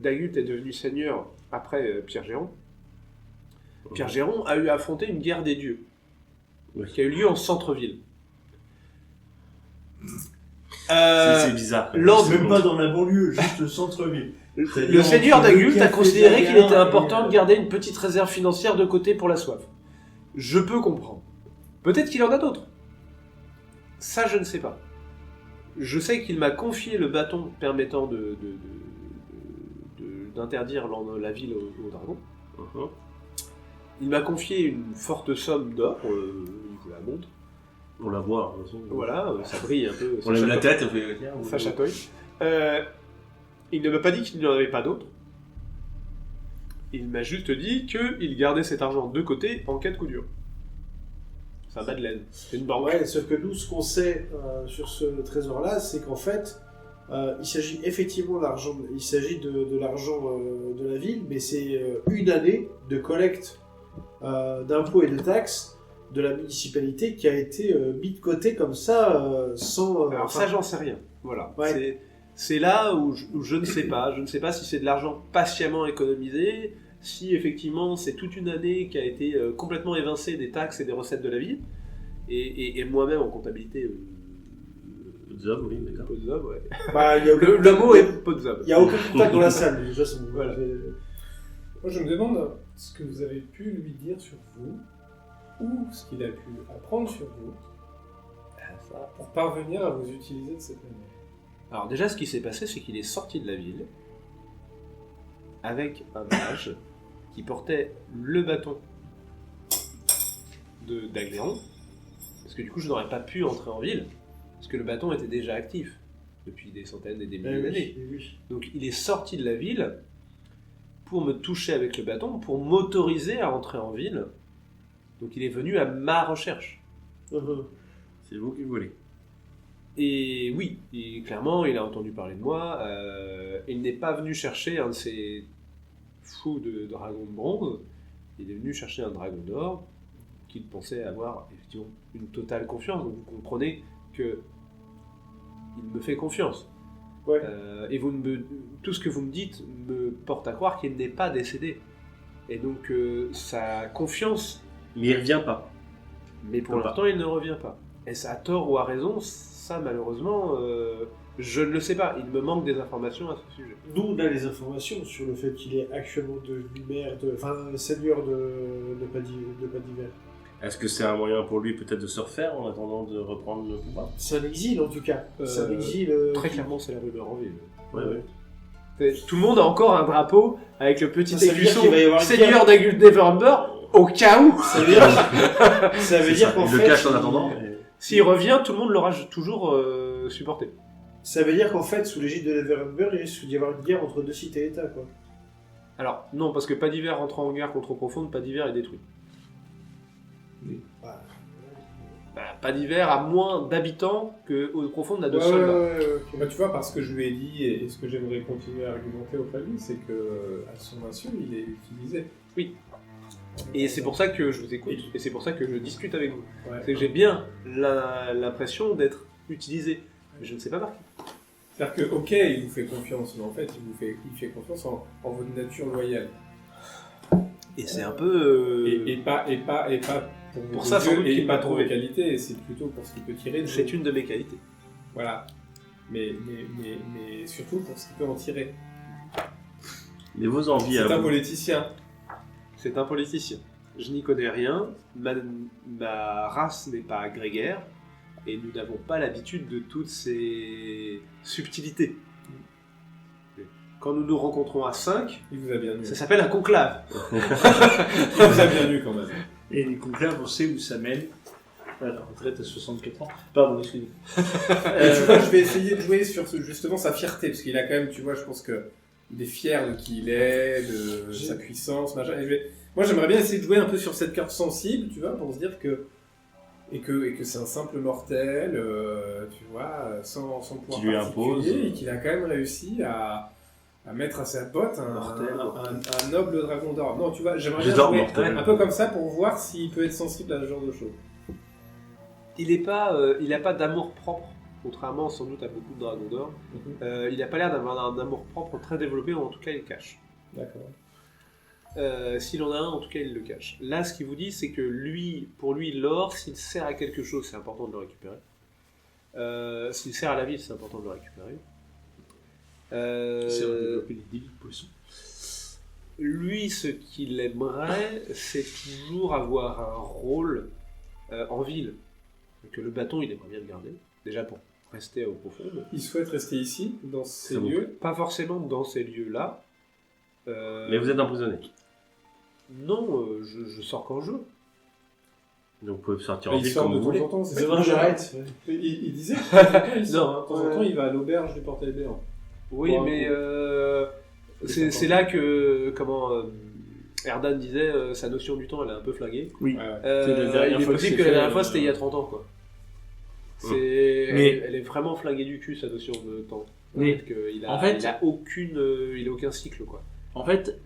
Dagult est devenu seigneur après Pierre Géron. Pierre Géron a eu à affronter une guerre des dieux qui a eu lieu en centre-ville. C'est bizarre. Lord- Même pas dans la banlieue, juste le centre-ville. Le seigneur Dagult a considéré qu'il était important de garder une petite réserve financière de côté pour la soif. Je peux comprendre. Peut-être qu'il en a d'autres. Ça, je ne sais pas. Je sais qu'il m'a confié le bâton permettant d'interdire la ville aux dragons. Mhm. Il m'a confié une forte somme d'or, il vous la montre. On la voit. De toute façon. Voilà, ça brille un peu. On lève la tête, on fait... tiens, Ça chatouille. Il ne m'a pas dit qu'il n'y en avait pas d'autres. Il m'a juste dit qu'il gardait cet argent de côté en cas de coup dur. C'est un Madeleine. C'est une banque. Ouais, sauf que nous, ce qu'on sait sur ce trésor-là, c'est qu'en fait, il s'agit effectivement d'argent, il s'agit de l'argent de la ville, mais c'est une année de collecte d'impôts et de taxes de la municipalité qui a été mis de côté comme ça, sans... Alors ça, j'en sais rien. Voilà. Ouais. C'est là où je ne sais pas. Je ne sais pas si c'est de l'argent patiemment économisé, si effectivement c'est toute une année qui a été complètement évincée des taxes et des recettes de la ville. Et moi-même en comptabilité... Zob, oui, d'accord. Podzob, ouais. Bah, il y a aucun- Le mot est Podzob. Il n'y a aucun contact dans la salle, déjà, c'est bon. Voilà. Moi, je me demande ce que vous avez pu lui dire sur vous, ou ce qu'il a pu apprendre sur vous, pour parvenir à vous utiliser de cette manière. Alors déjà, ce qui s'est passé, c'est qu'il est sorti de la ville avec un mage qui portait le bâton d'Agléon, parce que du coup, je n'aurais pas pu entrer en ville, parce que le bâton était déjà actif depuis des centaines et des milliers d'années. Oui. Donc il est sorti de la ville pour me toucher avec le bâton, pour m'autoriser à entrer en ville. Donc il est venu à ma recherche. C'est vous qui voulez. Et oui, clairement, il a entendu parler de moi. Il n'est pas venu chercher un de ces fous de dragons de bronze. Il est venu chercher un dragon d'or qu'il pensait avoir effectivement une totale confiance. Donc vous comprenez que il me fait confiance. Ouais. Et tout ce que vous me dites me porte à croire qu'il n'est pas décédé. Et donc sa confiance, Mais il revient pas. mais pour l'instant il ne revient pas. Est-ce à tort ou à raison? Ça malheureusement, Je ne le sais pas, il me manque des informations à ce sujet. Nous, on a les informations sur le fait qu'il est actuellement devenu maire, seigneur de Padiver. Est-ce que c'est un moyen pour lui peut-être de se refaire en attendant de reprendre le pouvoir? C'est un exil en tout cas. C'est un exil. Très clairement, c'est la rumeur en ville. Ouais. Tout le monde a encore un drapeau avec le petit Ça veut dire écusson qu'il va y avoir une seigneur d'Everember au cas où. Ça veut dire, ça veut dire qu'en Il fait, le cache en attendant. S'il revient, tout le monde l'aura toujours supporté. ça veut dire qu'en fait, sous l'égide de l'Everember, il risque d'y avoir une guerre entre deux cités-États, quoi. Alors, non, parce que Padiver rentre en guerre contre Profonde, Padiver est détruit. Bah, Padiver a moins d'habitants que Profonde n'a de ouais, soldats. ok. Bah, tu vois, parce que je lui ai dit, et ce que j'aimerais continuer à argumenter auprès de lui, c'est que à son insu, il est utilisé. Et c'est pour ça que je vous écoute, et c'est pour ça que je discute avec vous. Ouais. C'est que j'ai bien l'impression d'être utilisé, mais je ne sais pas par qui. C'est-à-dire que, ok, il vous fait confiance, mais en fait, il fait confiance en votre nature loyale. Et c'est un peu... Et pas Pour ça, sans doute et qu'il pas m'a pour trouvé. vos qualités, et c'est plutôt pour ce qu'il peut tirer de C'est vous. une de mes qualités. Voilà. Mais surtout pour ce qu'il peut en tirer. Mais vos envies C'est à un vous. politicien. C'est un politicien. Je n'y connais rien, ma race n'est pas grégaire, et nous n'avons pas l'habitude de toutes ces subtilités. Quand nous nous rencontrons à 5, Il vous a bien eu. ça s'appelle un conclave. Il vous a bien eu quand même. Et les conclaves, on sait où ça mène. À la retraite à 64 ans. Pardon, excusez-moi. Et tu vois, je vais essayer de jouer sur justement sa fierté, parce qu'il a quand même, tu vois, je pense que il est fier de qui il est, de sa puissance, machin. Moi, j'aimerais bien essayer de jouer un peu sur cette carte sensible, tu vois, pour se dire que c'est un simple mortel, tu vois, sans pouvoir Qui lui particulier, impose. et qu'il a quand même réussi à mettre à sa botte un noble dragon d'or. Non, tu vois, j'aimerais bien J'adore jouer mortel. un peu comme ça pour voir s'il peut être sensible à ce genre de choses. Il n'a pas d'amour propre, contrairement sans doute à beaucoup de dragons d'or. Il n'a pas l'air d'avoir un amour propre très développé, ou en tout cas il le cache. D'accord. S'il en a un, en tout cas il le cache. Là, ce qu'il vous dit, c'est que pour lui, l'or, s'il sert à quelque chose, c'est important de le récupérer. S'il sert à la ville, c'est important de le récupérer. C'est de développer les débits de poissons. Lui, ce qu'il aimerait, c'est toujours avoir un rôle en ville. Que le bâton, il aimerait bien le garder, déjà pour rester au profond. Il souhaite rester ici, dans ces Ça vous lieux. Pas forcément dans ces lieux-là. Mais vous êtes emprisonné. Non, je sors quand je veux. Donc vous pouvez sortir en Il ville sort comme de vous temps voulez. en temps, c'est ça Demain, qu'il j'arrête. Il disait que de temps en temps, il sort, Non, hein. De temps en temps, il va à l'auberge du Portail Béant. Oui, Pour un mais coup. c'est là que Erdan disait sa notion du temps, elle est un peu flinguée. Oui. Ouais, ouais. C'est la dernière il est fois que possible c'est que la fait, dernière fois c'était il y a 30 ans, quoi. Mais- Elle est vraiment flinguée du cul, sa notion de temps. Mais- Peut-être qu'il a, en fait- il a aucun cycle, quoi. En fait,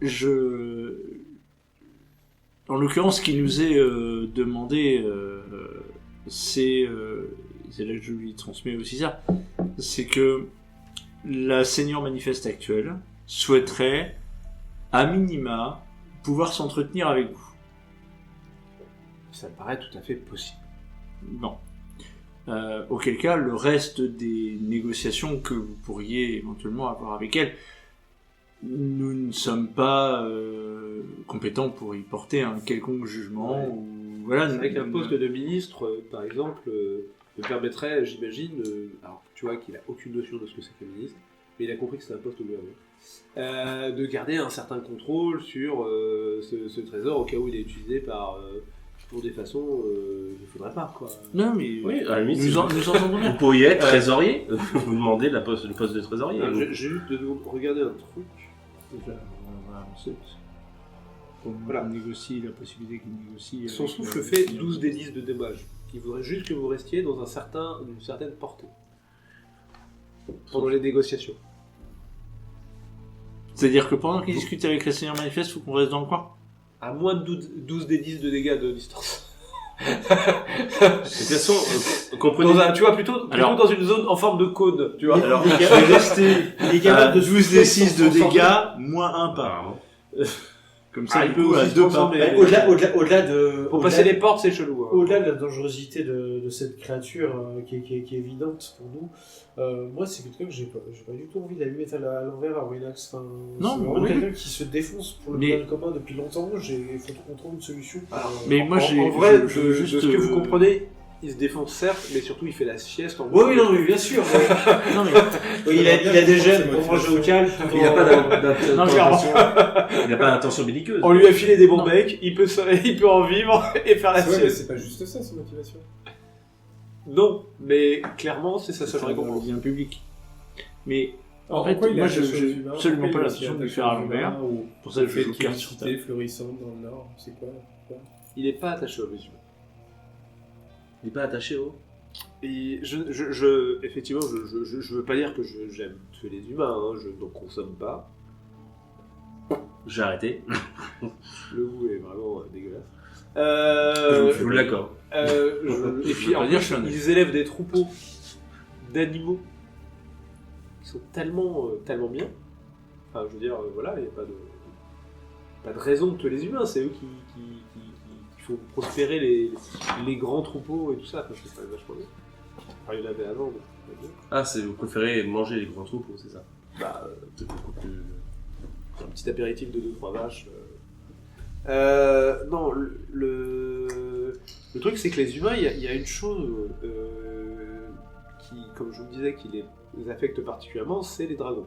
en l'occurrence, ce qui nous est demandé, c'est là que je lui transmets aussi ça, c'est que la Seigneur Manifeste actuelle souhaiterait, à minima, pouvoir s'entretenir avec vous. Ça me paraît tout à fait possible. Bon. Auquel cas, le reste des négociations que vous pourriez éventuellement avoir avec elle, nous ne sommes pas compétents pour y porter un quelconque jugement. Ouais. Ou, voilà, C'est vrai qu'un nous- poste de ministre, par exemple, me permettrait, j'imagine, alors tu vois qu'il a aucune notion de ce que c'est qu'un ministre, mais il a compris que c'est un poste au gouvernement, de garder un certain contrôle sur ce trésor au cas où il est utilisé pour des façons il ne faudrait pas, quoi. Non, mais Oui, à la limite, nous entendons bien. vous pourriez être trésorier. Vous demandez le poste de trésorier. Alors, j'ai juste de regarder un truc. Déjà, on va avancer. Pour Voilà. négocier la possibilité qu'il négocie. Son avec, souffle fait 12 des 10 de dommages. Il voudrait juste que vous restiez dans une certaine portée pendant les négociations. C'est-à-dire que pendant qu'il discute avec la Seigneur Manifeste, il faut qu'on reste dans le coin. À moins de 12 des 10 de dégâts de distance. De toute façon, comprenez. Tu vois, plutôt Alors- dans une zone en forme de cône, tu vois. Alors, je vais rester Il est capable de 12 des 6 de souffler dégâts, moins 1 par. Apparemment. Comme ça, Ah, il il peut peut à aussi se deux transformer. pas. Au-delà de... Pour au-delà- passer les portes, c'est chelou. Hein. Au-delà de la dangerosité de cette créature qui est évidente pour nous, moi c'est quelqu'un que j'ai pas du tout envie d'aller mettre à l'envers à Winax. Enfin, Non, c'est vraiment oui. quelqu'un qui se défonce pour le Mais- bien commun depuis longtemps. Il faut qu'on trouve une solution. pour, Mais moi, j'ai. En vrai, je veux de ce que vous comprenez, il se défonce certes, mais surtout il fait la sieste en Oui, non, mais bien sûr. Non, mais. Oui, il a des gènes pour manger au calme. Il n'a pas Non, clairement. il n'a pas d'intention belliqueuse. On lui a filé des bons Non. becs, il peut en vivre et faire la Ouais, mais sieste. c'est pas juste ça, son motivation. Non, mais clairement, c'est sa seule C'est un récompense. bien public. Mais Alors, en fait, pourquoi il moi, a je attaché aux j'ai humains absolument Pourquoi pas il a l'intention de lui attaché faire à aux l'envers. humains ou Pour ça, le je fait joue qu'il y ait carte une sur cité florissante dans le nord, c'est quoi? Il est pas attaché aux humains. Il n'est pas attaché au. Et effectivement, je veux pas dire que j'aime tuer les humains, hein, je n'en consomme pas. J'ai arrêté. Le goût est vraiment dégueulasse. Je vous l'accorde. Et puis en dire, plus, je suis un ils élèvent des troupeaux d'animaux qui sont tellement bien. Enfin, je veux dire, voilà, il n'y a pas de raison de tuer les humains, c'est eux qui font prospérer les grands troupeaux et tout ça. Enfin, je trouve ça vachement bien. Enfin, il y en avait avant, donc c'est bien. Ah, vous préférez manger les grands troupeaux, c'est ça? Bah, C'est beaucoup plus. un petit apéritif de 2-3 vaches. Non, le truc c'est que les humains, il y a une chose qui, comme je vous le disais, qui les affecte particulièrement, c'est les dragons.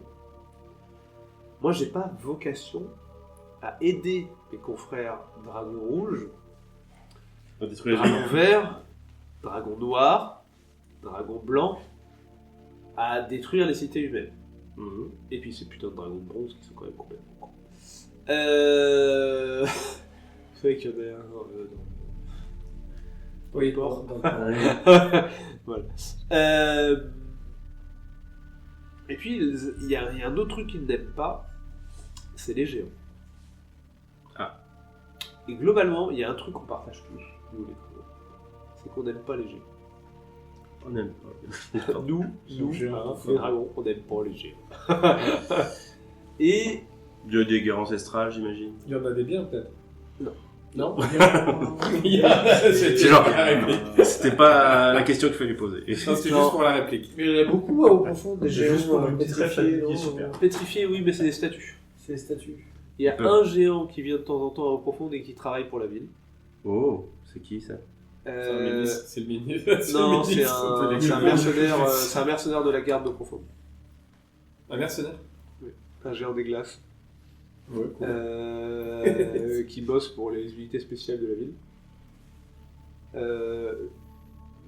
Moi, j'ai pas vocation à aider mes confrères dragons rouges, On va détruire les dragons verts, dragons noirs, dragons blancs, à détruire les cités humaines. Mhm. Et puis ces putains de dragons de bronze qui sont quand même complètement cons. Vous savez qu'il y en a un Oui, port. Voilà. Et puis il y a un autre truc qu'ils n'aiment pas, c'est les géants. Ah. Et globalement, il y a un truc qu'on partage tous, nous les dragons, c'est qu'on n'aime pas les géants. On n'aime pas. Nous, géants, hein, enfin. les dragons, on n'aime pas les géants. Et Dieu des guerres ancestrales, j'imagine. Il y en avait bien, peut-être. Non. Non C'est genre. C'était pas la question qu'il fallait poser. Non, c'était Non. juste pour la réplique. Mais il y en a beaucoup au profond, des C'est juste géants pour une petite pétrifiés. ref non, super. pétrifiés, oui, mais c'est des statues. C'est les statues. Il y a Peu. un géant qui vient de temps en temps à Eau Profonde et qui travaille pour la ville. Oh, c'est qui ça? C'est le ministre. Non, c'est c'est un mercenaire, c'est un mercenaire de la garde d'Eau Profonde. Un mercenaire. Un géant des glaces. Ouais, cool. Qui bosse pour les unités spéciales de la ville.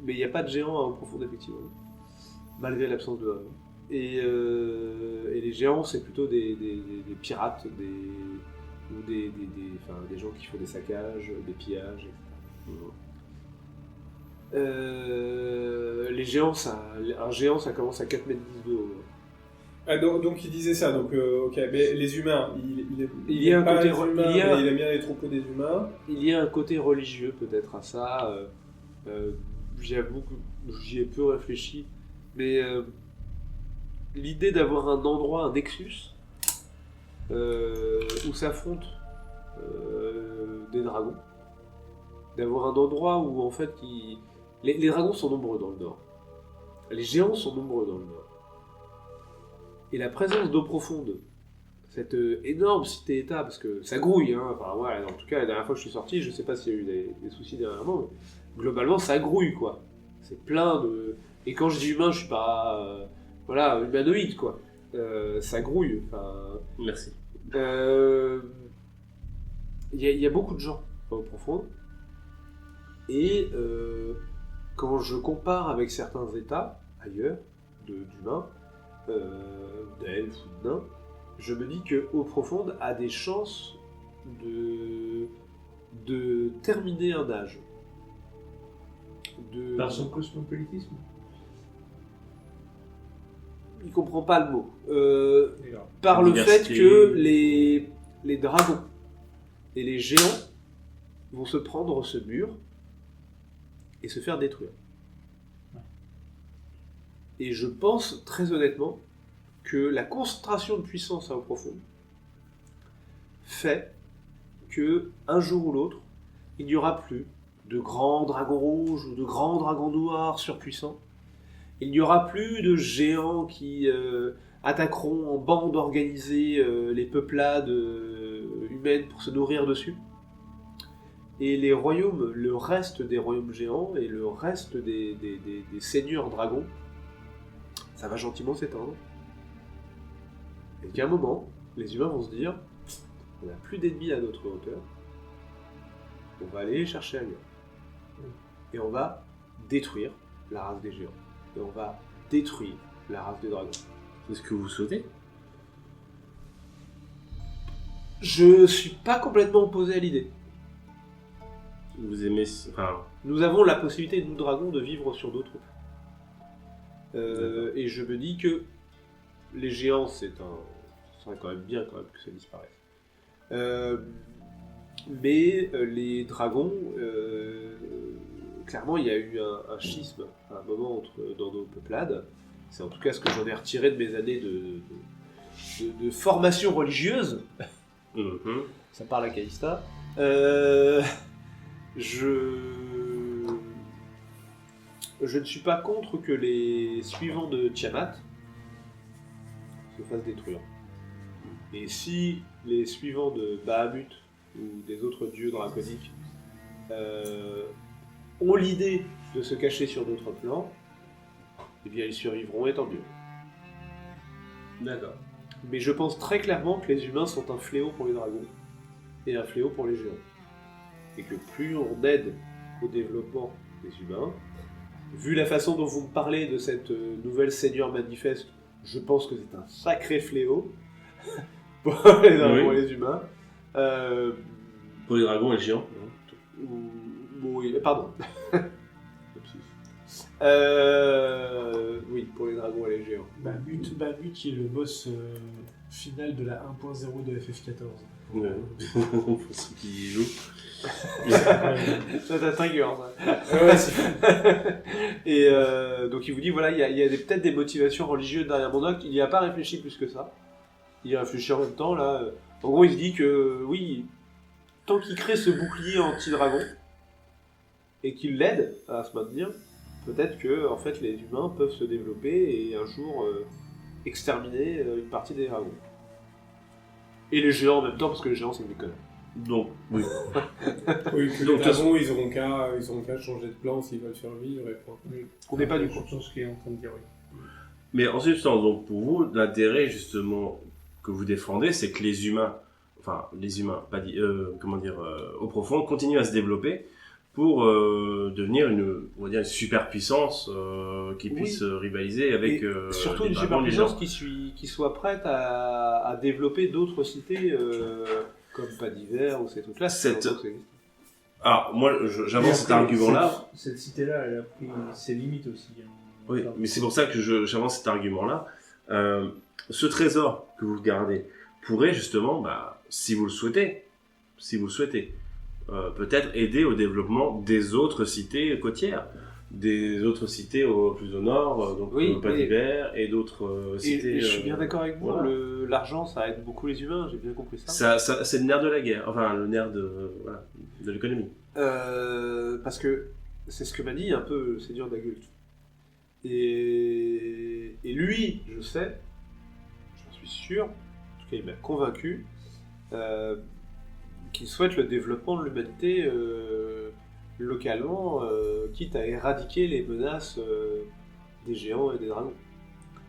Mais il n'y a pas de géant à Eau Profonde, effectivement. Malgré l'absence de dragons. Et les géants, c'est plutôt des pirates, ou des gens qui font des saccages, des pillages, etc. Les géants, un géant, ça commence à 4 mètres 10 de haut. Ah, donc il disait ça, donc ok, mais les humains, Il y a un pas côté les humains, il y a- mais il aime bien les troupeaux des humains. Il y a un côté religieux peut-être à ça. J'avoue que j'y ai peu réfléchi, mais l'idée d'avoir un endroit, un nexus, où s'affrontent des dragons, d'avoir un endroit où en fait les dragons sont nombreux dans le nord, les géants sont nombreux dans le nord, et la présence d'Eau Profonde, cette énorme cité-état, parce que ça grouille, hein. Enfin, ouais, en tout cas la dernière fois que je suis sorti, je sais pas s'il y a eu des soucis dernièrement, mais globalement ça grouille quoi. C'est plein de... Et quand je dis humain, je suis pas... voilà, humanoïde quoi. Ça grouille, enfin... Merci. Il y a beaucoup de gens au profond. Et quand je compare avec certains états ailleurs, d'humains, d'elfes ou de nains, je me dis que Eau Profonde a des chances de terminer un âge. Par son cosmopolitisme. Il comprend pas le mot. D'accord. Par le fait Diversité. que les dragons et les géants vont se prendre ce mur et se faire détruire. Et je pense très honnêtement que la concentration de puissance à Eau Profonde fait que un jour ou l'autre, il n'y aura plus de grands dragons rouges ou de grands dragons noirs surpuissants. Il n'y aura plus de géants qui attaqueront en bande organisée les peuplades humaines pour se nourrir dessus. Et les royaumes, le reste des royaumes géants et le reste des seigneurs dragons, ça va gentiment s'éteindre. Et qu'à un moment, les humains vont se dire, on n'a plus d'ennemis à notre hauteur, on va aller les chercher ailleurs. Et on va détruire la race des géants. Et on va détruire la race des dragons. C'est ce que vous souhaitez? Je suis pas complètement opposé à l'idée. Vous aimez... Enfin... Nous avons la possibilité, nous dragons, de vivre sur d'autres. Et je me dis que les géants, ce serait quand même bien quand même que ça disparaisse. Mais les dragons, clairement, il y a eu un schisme à un moment dans nos peuplades. C'est en tout cas ce que j'en ai retiré de mes années de formation religieuse. Ça parle à Calista. Je ne suis pas contre que les suivants de Tiamat se fassent détruire. Et si les suivants de Bahamut ou des autres dieux draconiques ont l'idée de se cacher sur d'autres plans, eh bien ils survivront et tant mieux. D'accord. Mais je pense très clairement que les humains sont un fléau pour les dragons et un fléau pour les géants. Et que plus on aide au développement des humains, vu la façon dont vous me parlez de cette nouvelle Seigneur manifeste, je pense que c'est un sacré fléau pour les dragons et les humains. Pour les dragons et les géants. Oui, pardon. Oui, pour les dragons et les géants. Bahamut qui est le boss final de la 1.0 de FF14. Ouais. Pour ceux qui y jouent. Ça t'intrigue, ça. Ouais, c'est Et donc il vous dit, voilà, il y a peut-être des motivations religieuses derrière mon acte. Il n'y a pas réfléchi plus que ça. Il y a réfléchi en même temps, là. En gros, il se dit que, oui, tant qu'il crée ce bouclier anti-dragon, et qu'il l'aide à se maintenir, peut-être que, en fait, les humains peuvent se développer et un jour exterminer une partie des dragons. Et les géants en même temps, parce que les géants, c'est des connards. Donc, oui. Oui, que les dragons, ils auront qu'à changer de plan s'ils veulent survivre. Et pour... On n'est pas du coup. coup. Je pense qu'il est en train de dire oui. Mais en substance, donc pour vous, l'intérêt justement que vous défendez, c'est que les humains, au profond, continuent à se développer pour devenir on va dire une superpuissance qui puisse rivaliser avec surtout les une dragons, les superpuissance géants. qui soit prête à développer d'autres cités comme Pas d'hiver ou ces trucs-là. Alors moi, j'avance cet argument-là. Cette cité-là, elle a pris ses limites aussi. Oui, mais c'est pour ça que j'avance cet argument-là. Ce trésor que vous gardez pourrait justement, si vous le souhaitez, peut-être aider au développement des autres cités côtières, des autres cités plus au nord, donc Pas d'hiver, et d'autres cités. Et je suis bien d'accord avec vous, voilà. l'argent ça aide beaucoup les humains, j'ai bien compris ça. C'est le nerf de la guerre, enfin le nerf de l'économie. Parce que c'est ce que m'a dit un peu Seigneur d'Agult. Et lui, je sais, j'en suis sûr, en tout cas il m'a convaincu, qu'il souhaite le développement de l'humanité localement, quitte à éradiquer les menaces des géants et des dragons.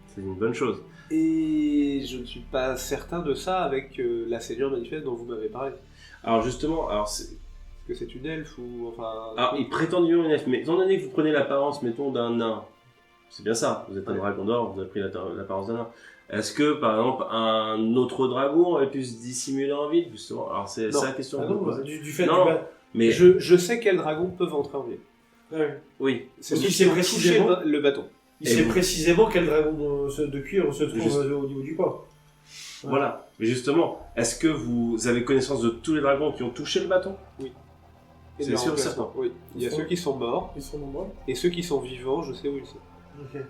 C'est une bonne chose. Et je ne suis pas certain de ça avec la Seigneur manifeste dont vous m'avez parlé. Alors justement, Est-ce que c'est une elfe ou enfin... Alors il prétend dire une elfe, mais étant donné que vous prenez l'apparence, mettons, d'un nain, c'est bien ça, vous êtes un dragon d'or, vous avez pris l'apparence d'un nain. Est-ce que, par exemple, un autre dragon aurait pu se dissimuler en ville, justement? Alors c'est ça la question que vous posez. du fait Non, mais Je sais quels dragons peuvent entrer en ville. Ouais. oui. C'est Parce ceux qu'il qui sait ont précisément- touché le bâton. Il Et sait vous- précisément quel dragon de cuir se trouve Juste- au niveau du port. Ouais. Voilà. Mais justement, est-ce que vous avez connaissance de tous les dragons qui ont touché le bâton? C'est leur sûr, emplacement. certain. Oui. Il y a Ils sont- ceux qui sont morts, Ils sont nombreux. et ceux qui sont vivants, je sais où ils sont. Ok.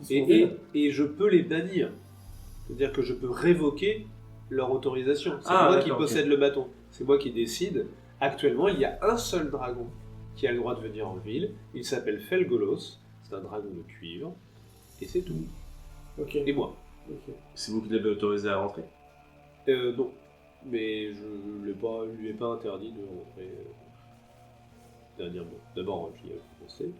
Ils sont vides. Et je peux les bannir. C'est-à-dire que je peux révoquer leur autorisation. C'est Ah, moi qui d'accord, possède le bâton. c'est moi qui décide. Actuellement, il y a un seul dragon qui a le droit de venir en ville. Il s'appelle Felgolos. C'est un dragon de cuivre. Et c'est tout. Ok. Et moi. Ok. C'est vous qui l'avez autorisé à rentrer. Non. Mais je lui ai pas interdit de rentrer. Dernièrement. D'abord, je l'ai commencé.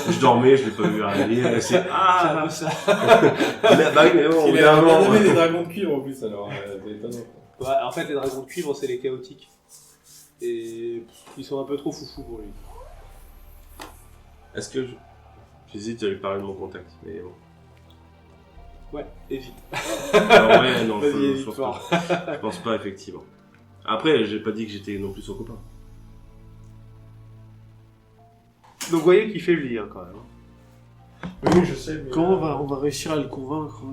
Je dormais, je l'ai pas vu arriver. C'est Ah, ça. bah oui, mais bon, Il a bien aimé les dragons de cuivre en plus, alors c'est étonnant. Ouais, en fait, les dragons de cuivre, c'est les chaotiques. Et ils sont un peu trop foufous pour lui. Est-ce que j'hésite à lui parler de mon contact, mais bon. Ouais, évite. Alors, ouais, non, Vas-y, je évite pense fort. pas. Je pense pas, effectivement. Après, j'ai pas dit que j'étais non plus son copain. Donc, vous voyez qu'il fait le lien quand même. Oui, je sais, mais... Comment on va réussir à le convaincre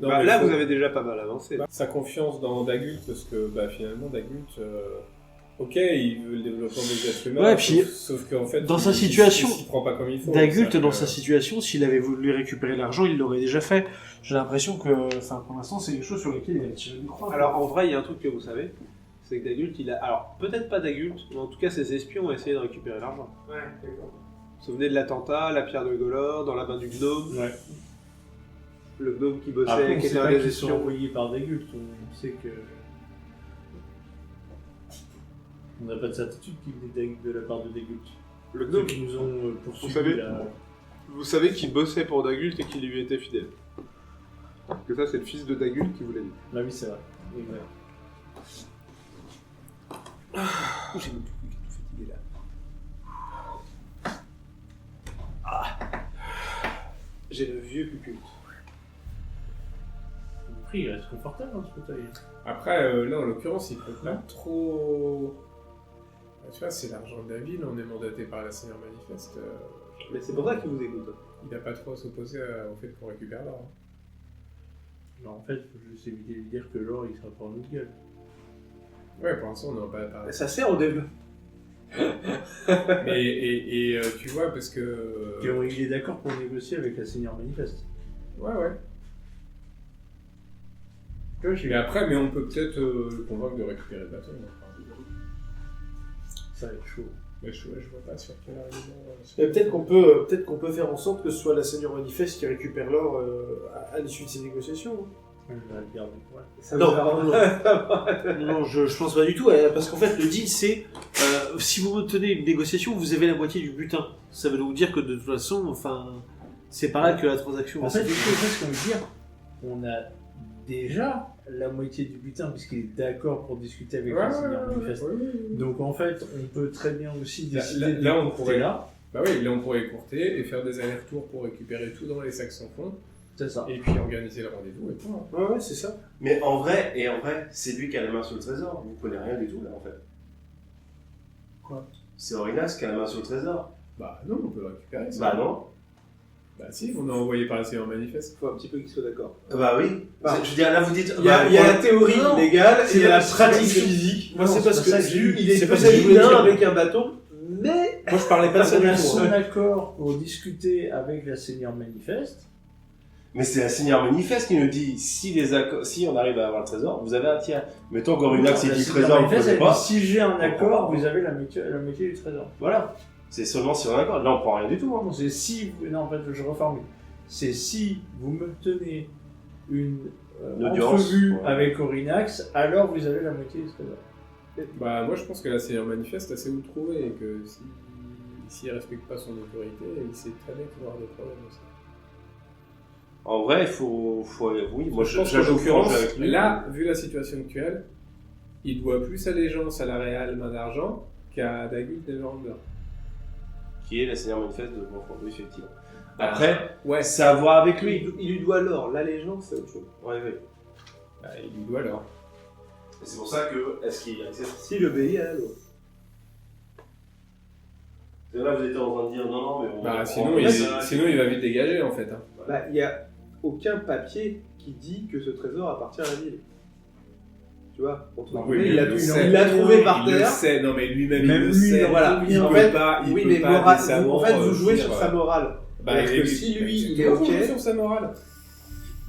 Non, Bah, mais là, faut- vous avez déjà pas mal avancé. sa confiance dans Dagult, parce que finalement, Dagult, ok, il veut le développement des êtres humains, Ouais, puis, sauf qu'en fait, dans sa il situation, s'y prend pas comme il faut. Dagulte, C'est-à-dire dans que- sa situation, s'il avait voulu récupérer l'argent, il l'aurait déjà fait. J'ai l'impression que, enfin, pour l'instant, c'est quelque chose sur lequel il a tiré du croix. Alors, en vrai, il y a un truc que vous savez. C'est que Dagult, il a. Alors, peut-être pas Dagult, mais en tout cas, ses espions ont essayé de récupérer l'argent. Ouais, d'accord. Vous vous souvenez de l'attentat, la pierre de Golor, dans la main du gnome. Ouais. Le gnome qui bossait, Après, on qui sait était un pas des qu'ils sont espions. envoyés par Dagult, on sait que... On n'a pas de certitude qu'il venait de la part de Dagult. Le Ceux gnome. qui nous ont poursuivis Vous savez- là... Vous savez qu'il bossait pour Dagult et qu'il lui était fidèle. Que ça, c'est le fils de Dagult qui vous l'a dit. Bah oui, c'est vrai. Exact. J'ai tout fatigué là. J'ai le vieux pupule. Le prix, il reste confortable dans ce fauteuil. Après, là, en l'occurrence, il peut pas trop... Tu vois, c'est l'argent de la ville, on est mandaté par la Seigneur Manifeste. Mais c'est pour ça qu'il vous écoute. Il n'a pas trop à s'opposer au fait qu'on récupère l'or. Alors en fait, il faut juste éviter de lui dire que l'or, il sera pas en notre gueule. Ouais, pour l'instant, on n'en a pas parlé. Ça sert au développement. Et tu vois, parce que... Il est d'accord pour négocier avec la Seigneur Manifeste. Ouais. Mais après, mais on peut peut-être le convaincre de récupérer le bateau. Ça va être chaud. Mais je vois pas sur quelle raison. Et peut-être qu'on peut faire en sorte que ce soit la Seigneur Manifeste qui récupère l'or à l'issue de ces négociations. Je vais le garder. Ouais. Ça Non, vous arrange. Non, je pense pas du tout, parce qu'en fait, le deal, c'est si vous retenez une négociation, vous avez la moitié du butin. Ça veut donc dire que de toute façon, enfin, c'est pas là que la transaction En va fait, se il faire. faut presque me dire, on a déjà la moitié du butin puisqu'il est d'accord pour discuter avec la Seigneur Manifeste. Donc en fait, on peut très bien aussi décider de là, on l'écourter pourrait- là. Bah oui, là on pourrait écourter et faire des allers-retours pour récupérer tout dans les sacs sans fond, C'est ça. et puis organiser le rendez-vous et tout. Ouais, c'est ça. Mais en vrai, c'est lui qui a la main sur le trésor. Vous ne connaissez rien du tout, là, en fait. Quoi? C'est Aurinas qui a la main sur le trésor. Bah non, on peut le récupérer. Ça. Bah non. Bah si, on a envoyé par la Seigneur Manifeste. Faut un petit peu qu'il soit d'accord. Bah oui. Bah, je veux dire, là, vous dites... Il y a la théorie Non. légale et il y a la C'est pratique pas- physique. Moi, c'est Non, parce c'est que pas ça que j'ai Il est c'est pas ça que je peut-être voulais bien dire. avec un bâton, mais Moi, je parlais pas de ça On du a tout. son hein. accord pour discuter avec la Seigneur Manifeste. Mais c'est la Seigneur Manifeste qui nous dit, si on arrive à avoir le trésor, vous avez un tiers. Mettons qu'Aurinas, il La dit Seigneur trésor, vous Manifeste, ne elle pas. dit, si j'ai un accord, vous avez la moitié du trésor. Voilà. C'est seulement si on a un accord. Là, on prend rien du tout. Hein. Non, c'est si... Non, en fait, je reformule. C'est si vous me tenez une audience, entrevue ouais. avec Aurinax, alors vous avez la moitié du trésor. Bah moi je pense que la Seigneur Manifeste, elle sait où le trouver et que s'il ne respecte pas son autorité, il sait très bien qu'il va y avoir des problèmes aussi. En vrai, il faut oui, moi, Je pense qu'en j'ajoute l'occurrence, avec lui. là, vu la situation actuelle, il doit plus allégeance à la Réale main d'argent qu'à Dagult et Verander. Qui est la Seigneur Manifeste de Bonfort, oui, effectivement. Après, Ouais, c'est à voir avec lui. il lui doit l'or. L'allégeance, c'est autre chose. Ouais. bah, il lui doit alors. C'est pour ça que, est-ce qu'il accepte? S'il obéit à l'autre. Là, vous étiez en train de dire non, mais on. Bah, on sinon, prend il, ça. sinon il va vite dégager en fait. Hein. Bah, il n'y a aucun papier qui dit que ce trésor appartient à la ville. Tu vois, entre Non, guillemets, oui, il l'a il le sait. il l'a trouvé par Il le terre. sait, non mais lui-même Même il le lui, sait. voilà. Il En peut fait, pas, il oui, peut mais pas vous, en fait, vous jouez sur sa morale. Bah, Parce que et- si lui, c'est il est toujours ok. jouer sur sa morale.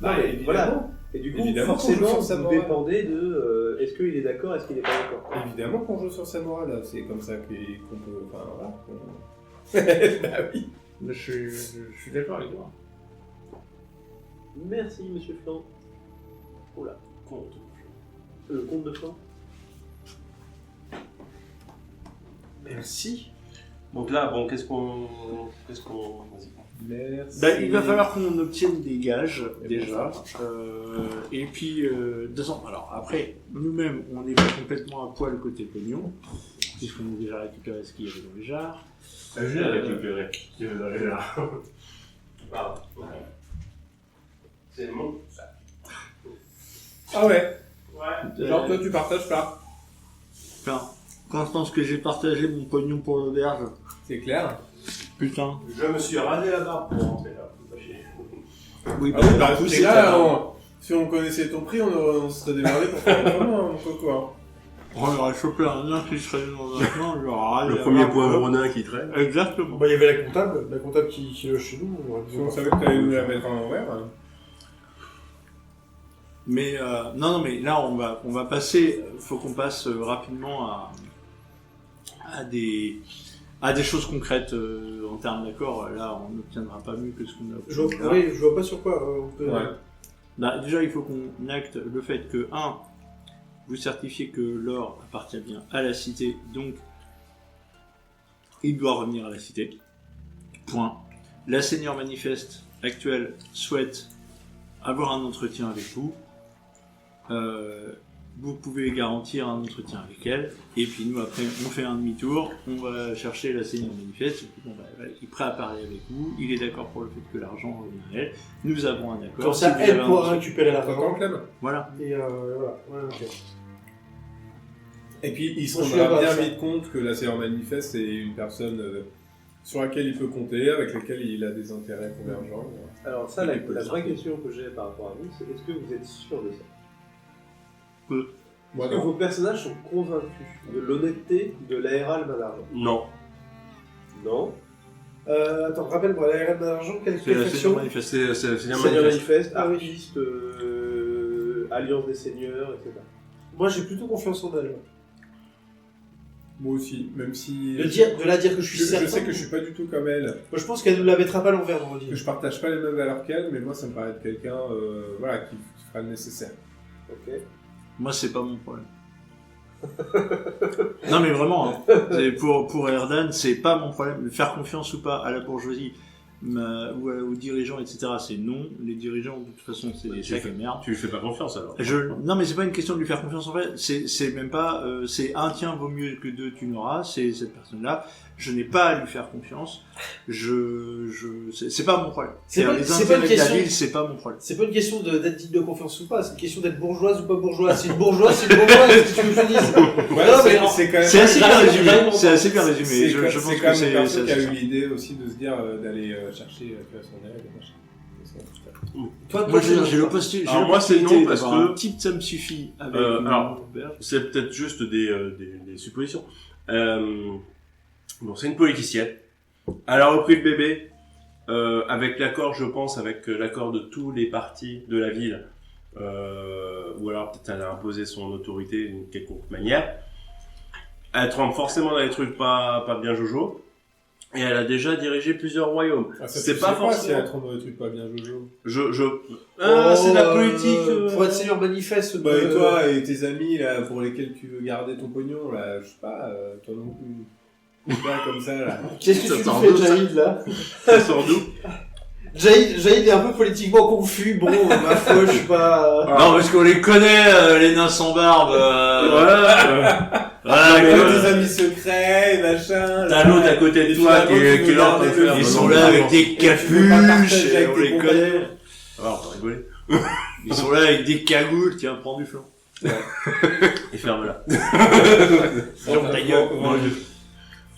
Bah, Non, mais évidemment. voilà. Et du coup, Évidemment, forcément, qu'on joue sur sa vous morale. dépendez de est-ce qu'il est d'accord, est-ce qu'il n'est pas d'accord. Évidemment qu'on joue sur sa morale, c'est comme ça qu'on peut... Enfin, voilà. Bah oui. Je suis d'accord avec toi. Merci, monsieur Flan. Oula. Le comte de Flan. Merci. Donc là, bon, qu'est-ce qu'on... Vas-y. Merci. Ben, il va falloir qu'on obtienne des gages, déjà. Et puis, de toute façon, alors après, nous-mêmes, on n'est pas complètement à poil côté pognon, puisqu'on a déjà récupéré ce qu'il y avait dans les jarres. Je l'ai récupéré. Tu veux dans les jarres. Pardon. C'est le monde. Ah ouais. Ouais. Genre toi tu partages pas. Enfin, quand je pense que j'ai partagé mon pognon pour l'auberge, C'est clair. putain. Je me suis rasé la barbe pour rentrer là. Faut pas chier. Oui, Ah oui, bah, pousser, c'est là, t'as- si on connaissait ton prix, on se serait démerdé pour faire autrement, mon coco. Hein. On aurait chopé un nain qui serait dans un coin, genre, Le premier poivre nain qui traîne. Exactement. Bah, il y avait la comptable qui loge chez nous. On aurait pu Si on voir. savait que t'allais nous la mettre en l'envers. Hein. Mais non, mais là on va passer. Faut qu'on passe rapidement à des choses concrètes en termes d'accord. Là, on n'obtiendra pas mieux que ce qu'on a obtenu. Je vois pas sur quoi on peut. Ouais. Bah, déjà, il faut qu'on acte le fait que vous certifiez que l'or appartient bien à la cité, donc il doit revenir à la cité. Point. La seigneur manifeste actuelle souhaite avoir un entretien avec vous. Vous pouvez garantir un entretien avec elle, et puis nous après on fait un demi-tour, on va chercher la seigneur manifeste, bon, il est prêt à parler avec vous, il est d'accord pour le fait que l'argent revienne à elle, nous avons un accord. Comme ça, Si vous elle avez un pourra entretien- récupérer T'entends, l'argent. Clem? Voilà. Et voilà. Ouais, ok. Et puis il se Moi, je suis rendra d'accord bien avec vite compte que la seigneur manifeste est une personne sur laquelle il peut compter, avec laquelle il a des intérêts convergents. Alors ça, la vraie question que j'ai par rapport à vous, c'est est-ce que vous êtes sûr de ça? Moi Est-ce que non. vos personnages sont convaincus de l'honnêteté de l'ARL Malargent? Non. Non. Attends, rappelle-moi, la RN d'argent, quelle C'est la faction seigneur manifeste. C'est un Seigneur manifeste. Manifeste, Ah oui. artiste, Alliance des Seigneurs, etc. Moi, j'ai plutôt confiance en elle. Moi aussi, même si... De la dire que je suis Je certain. sais que je suis pas du tout comme elle, Moi, je pense qu'elle nous la mettra pas à l'envers, on va que dire. je partage pas les mêmes valeurs qu'elle, mais moi ça me paraît être quelqu'un voilà, qui fera le nécessaire. Ok. Moi, c'est pas mon problème. Non, mais vraiment, hein. C'est pour Erdan, c'est pas mon problème. Faire confiance ou pas à la bourgeoisie ou aux dirigeants, etc., c'est non. Les dirigeants, de toute façon, c'est des sacs à merde. Tu lui fais pas confiance alors. Non, mais c'est pas une question de lui faire confiance en fait. C'est même pas. C'est un tien vaut mieux que deux tu n'auras. C'est cette personne-là. Je n'ai pas à lui faire confiance. C'est pas mon problème. C'est pas- les c'est pas une intérêts de la question- ville, c'est pas mon problème. C'est pas une question d'être digne de confiance ou pas, c'est une question d'être bourgeoise ou pas bourgeoise. C'est une bourgeoise, c'est une bourgeoise, qu'est-ce que tu veux que je te dise? Ouais, Non, mais c'est quand même... C'est assez bien j'arrive- résumé. j'arrive- C'est assez bien résumé. C'est Je quand pense même que une c'est. personne qui a c'est- eu l'idée aussi de se dire d'aller chercher son aide et machin. Toi, Moi, j'ai l'opportunité. Alors, moi, c'est non, parce d'avoir que- un type, ça me suffit. Avec alors, C'est peut-être juste des suppositions. Bon, c'est une politicienne. Elle a repris le bébé avec l'accord, je pense, avec l'accord de tous les partis de la ville. Ou alors peut-être elle a imposé son autorité d'une quelconque manière. Elle trempe forcément dans les trucs pas bien jojo. Et elle a déjà dirigé plusieurs royaumes. Ah, ça, C'est tu pas sais si forcément. elle trompe dans des trucs pas bien jojo. C'est de la politique. Pour être seigneur manifeste. Bah et toi et tes amis là pour lesquels tu veux garder ton pognon là, je sais pas, toi non plus. Là comme ça là. Qu'est-ce que Ça tu sort nous fais, d'où, ça Jaïd, là? Ça sort d'où? Jaïd est un peu politiquement confus. Bon, ma foi, je suis pas. Non, parce qu'on les connaît, les nains sans barbe. Voilà. Tes amis secrets, machin. T'as l'autre à côté de toi qui est là. Ils sont là avec des capuches, et on les connaît. Alors, on va rigoler. Ils sont là avec des cagoules. Tiens, prends du flan. Et ferme-la. Ta gueule.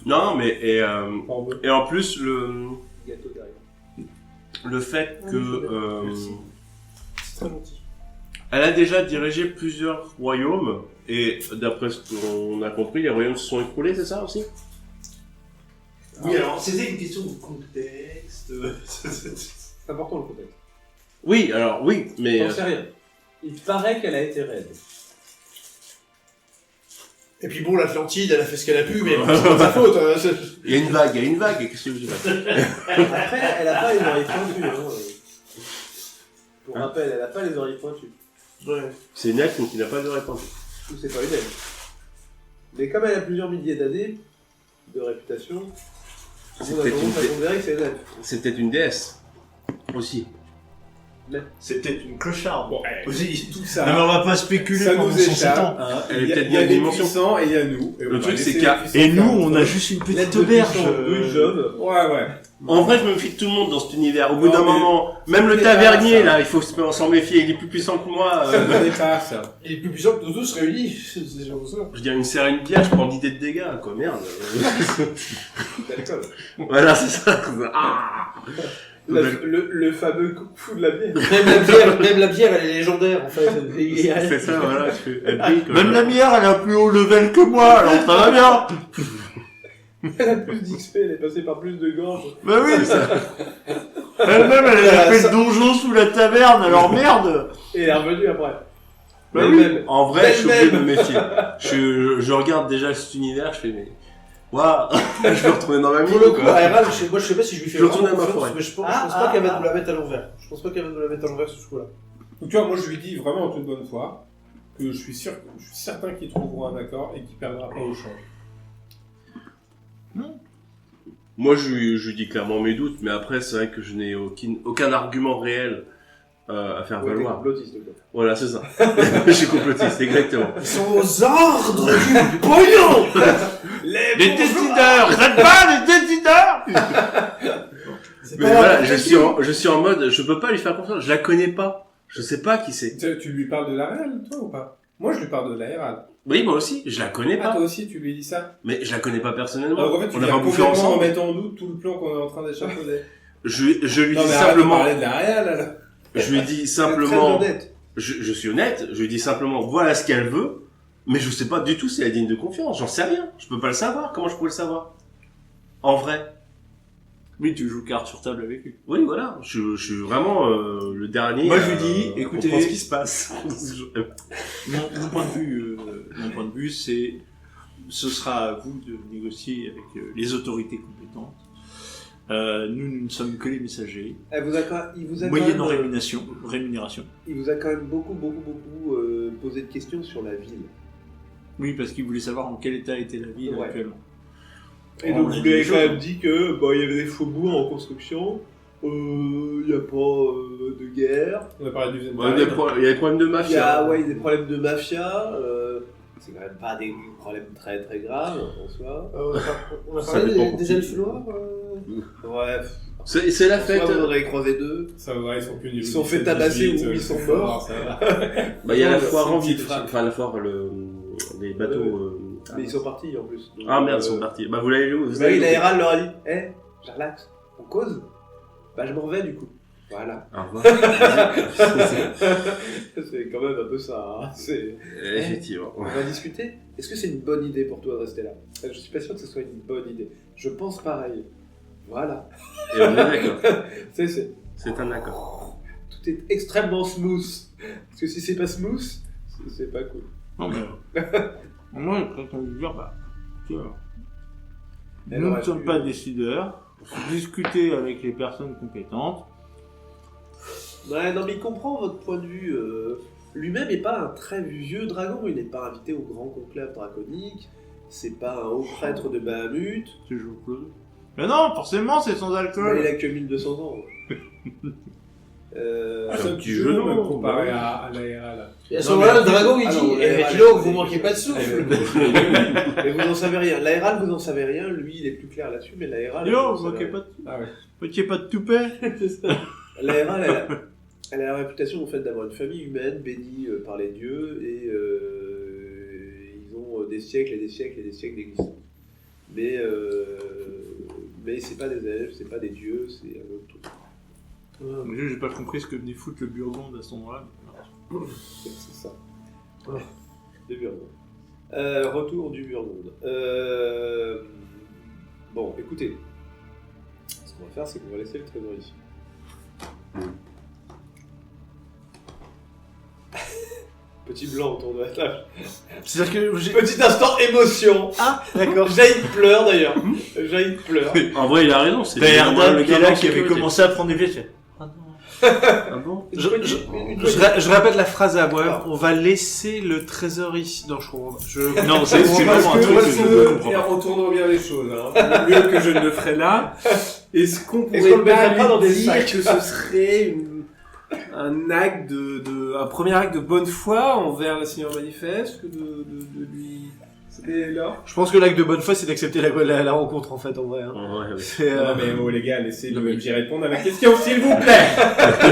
Non, mais En deux. et en plus Gâteau derrière. le fait que Merci. C'est très gentil. elle a déjà dirigé plusieurs royaumes et d'après ce qu'on a compris, les royaumes se sont écroulés, c'est ça aussi? Oui, alors c'était une question de contexte. C'est important le contexte. Oui, alors oui, mais J'en sais rien. Il paraît qu'elle a été raide. Et puis bon, l'Atlantide, elle a fait ce qu'elle a pu, mais c'est pas de sa faute. Il y a une vague, qu'est-ce que je veux dire? Après, elle a pas les oreilles pointues. Hein. Pour rappel, elle a pas les oreilles pointues. Ouais. C'est une elfe qui n'a pas de réponse. Ou c'est pas une elfe. Mais comme elle a plusieurs milliers d'années de réputation, C'est on a peut-être tendance à une considérer que c'est une elfe. C'est peut-être une déesse. Aussi. C'est peut-être une clocharde. Bon, Aussi. tout ça. Non mais on va pas spéculer Ça pendant nous 107 échappe. ans. Hein. Elle est Il y a- peut-être il y a bien des dimension. puissants et il y a nous. Et on va truc, c'est laisser qu'à- les puissants Et nous, faire on entre a eux. juste une petite Lettre de auberge. puissance, Louis Job. Ouais. En vrai, je me méfie de tout le monde dans cet univers. Au bout Non, d'un mais- moment, même le c'est tavernier, pas ça. là, il faut s'en méfier. Il est plus puissant que moi. Ça ne pas ça. Il est plus puissant que nous tous réunis. C'est déjà pour ça. Je dirais une serre à une pierre, je prends d'idées de dégâts, quoi. Merde. D'alcool. Voilà, c'est ça. Ah. Le fameux coup de la bière. Même la bière, elle est légendaire, en fait. C'est ça, voilà. Elle brille, quoi. Même la bière, elle a plus haut level que moi, alors ça va bien. Elle a plus d'XP, elle est passée par plus de gorges. Bah oui. Elle-même, elle a fait le donjon sous la taverne, alors merde. Et elle est revenue après. Bah Mais oui. même. En vrai, je suis obligé de Même. me méfier. Je regarde déjà cet univers, je fais, mais. Waouh. Je vais retourner dans ma mine, Pour le coup, quoi. Aéral, moi je sais pas si je lui fais Je retourne vraiment à ma confiance, forêt. mais je pense pas qu'elle va nous la mettre à l'envers. Je pense pas qu'elle va nous la mettre à l'envers ce coup-là. Donc, tu vois, moi je lui dis vraiment en toute bonne foi que je suis certain qu'ils trouveront un accord et qu'il perdra pas au change. Moi, je lui dis clairement mes doutes, mais après, c'est vrai que je n'ai aucun argument réel à faire Ouais, t'es valoir. complotiste, quoi. Voilà, c'est ça. Je suis complotiste, exactement. Ils sont aux ordres du pognon. Les décideurs, traite pas les décideurs. C'est Mais pas voilà, la je suis en mode, je peux pas lui faire confiance, je la connais pas. Je sais pas qui c'est. Tu lui parles de la réelle, toi, ou pas? Moi je lui parle de la RL. Oui, moi aussi, je la connais Ah, pas. toi aussi, tu lui dis ça? Mais je la connais pas personnellement. Alors, en fait, tu On a viens pas bouffé complètement ensemble. remettre en doute tout le plan qu'on est en train d'échafauder. Je lui Non, dis mais arrête de simplement, parler de la réelle, alors. je lui dis Très simplement, honnête. je suis honnête, je lui dis simplement, voilà ce qu'elle veut, mais je sais pas du tout si elle est digne de confiance, j'en sais rien. Je peux pas le savoir, comment je pourrais le savoir? En vrai. Oui, tu joues carte sur table avec lui. Oui, voilà, je suis vraiment le dernier. Moi, je lui dis, écoutez, comprendre ce qui se passe. Mon point de vue, c'est, ce sera à vous de négocier avec les autorités compétentes. Nous ne sommes que les messagers, Il vous a quand moyennant même, rémunération. il vous a quand même beaucoup posé de questions sur la ville. Oui, parce qu'il voulait savoir en quel état était la ville Ouais. actuellement. Et On donc a vous dit lui des avez quand choses, même dit que il y avait des faubourgs en construction, il n'y a pas de guerre, On a parlé du Ouais, il y a des problèmes de il y mafia. a des problèmes de mafia, c'est quand même pas des problèmes très très graves en soi. On a Ça parlé dépend des pour elfes qui. noirs. Bref, C'est la fête. soit vous en avez croisé deux. Ça va, ils sont plus Ils sont fait tabasser ou ils sont morts. Ça va. Bah, il y a la C'est foire une en petite ville, frappe. enfin la foire, les bateaux. Mais ils sont partis en plus. Donc, Ah merde, ils sont partis. Bah vous l'avez lu, vous Bah oui, avez lu. la RAL leur a dit je relaxe, on cause. Bah je m'en vais du coup. Voilà. Au revoir. C'est quand même un peu ça. Hein. Effectivement. On va discuter. Est-ce que c'est une bonne idée pour toi de rester là? Je suis pas sûr que ce soit une bonne idée. Je pense pareil. Voilà. Et on est d'accord. C'est C'est un accord. tout est extrêmement smooth. Parce que si c'est pas smooth, c'est pas cool. Non, mais, moi, je préfère lui dire, bah, tu vois, Elle nous ne aurait sommes pu- pas décideurs, discuter avec les personnes compétentes. Ouais, non, mais il comprend votre point de vue. Lui-même n'est pas un très vieux dragon. Il n'est pas invité au grand conclave draconique. C'est pas un haut prêtre de Bahamut. Tu joues Claude. Mais non, forcément, c'est sans Il alcool. a que 1200 ans. Ah, c'est un petit jeu jeu de mots, comparé à la RL. Et à ce moment-là, le dragon il Ah dit non, eh, la RAL, Kilo, c'est- vous manquez pas de souffle. Mais vous en savez rien. La RAL, vous en savez rien. Lui, il est plus clair là-dessus. Mais la RAL. Yo, vous manquez pas de, Ah ouais. manquez pas de toupet. La RAL, elle a la réputation en fait d'avoir une famille humaine bénie par les dieux et ils ont des siècles et des siècles et des siècles d'existence. Mais c'est pas des elfes, c'est pas des dieux, c'est un autre truc. Mais j'ai pas compris ce que venait foutre le Burgonde à ce moment-là. C'est ça. De Burgonde. Retour du Burgonde. Bon, écoutez. Ce qu'on va faire, c'est qu'on va laisser le trésor ici. Petit blanc autour de la table. C'est-à-dire que j'ai... Petit instant émotion. Ah, d'accord. Jaïd pleure d'ailleurs. Jaïd pleure. En vrai, il a raison. C'est T'as Erdan le qui est là, gamin qui avait sécurité. commencé à prendre des pièces. Ah non. Ah bon Je répète la phrase à Boeuf, on va laisser le trésor ici. Non, je comprends pas. Non, c'est vraiment un truc que je ne comprends Et pas. retournons bien les choses. Hein. Mieux que je ne le ferai là. Est-ce qu'on Est-ce qu'on le pourrait mettrait pas dans lui des dire sacs que ce serait un acte un premier acte de bonne foi envers le Seigneur manifeste que de lui... C'était là. Je pense que l'acte de bonne foi, c'est d'accepter la rencontre, en fait, en vrai. Hein. Ouais, ouais. C'est, Non mais oh les gars, laissez-y répondre à ma question s'il vous plaît.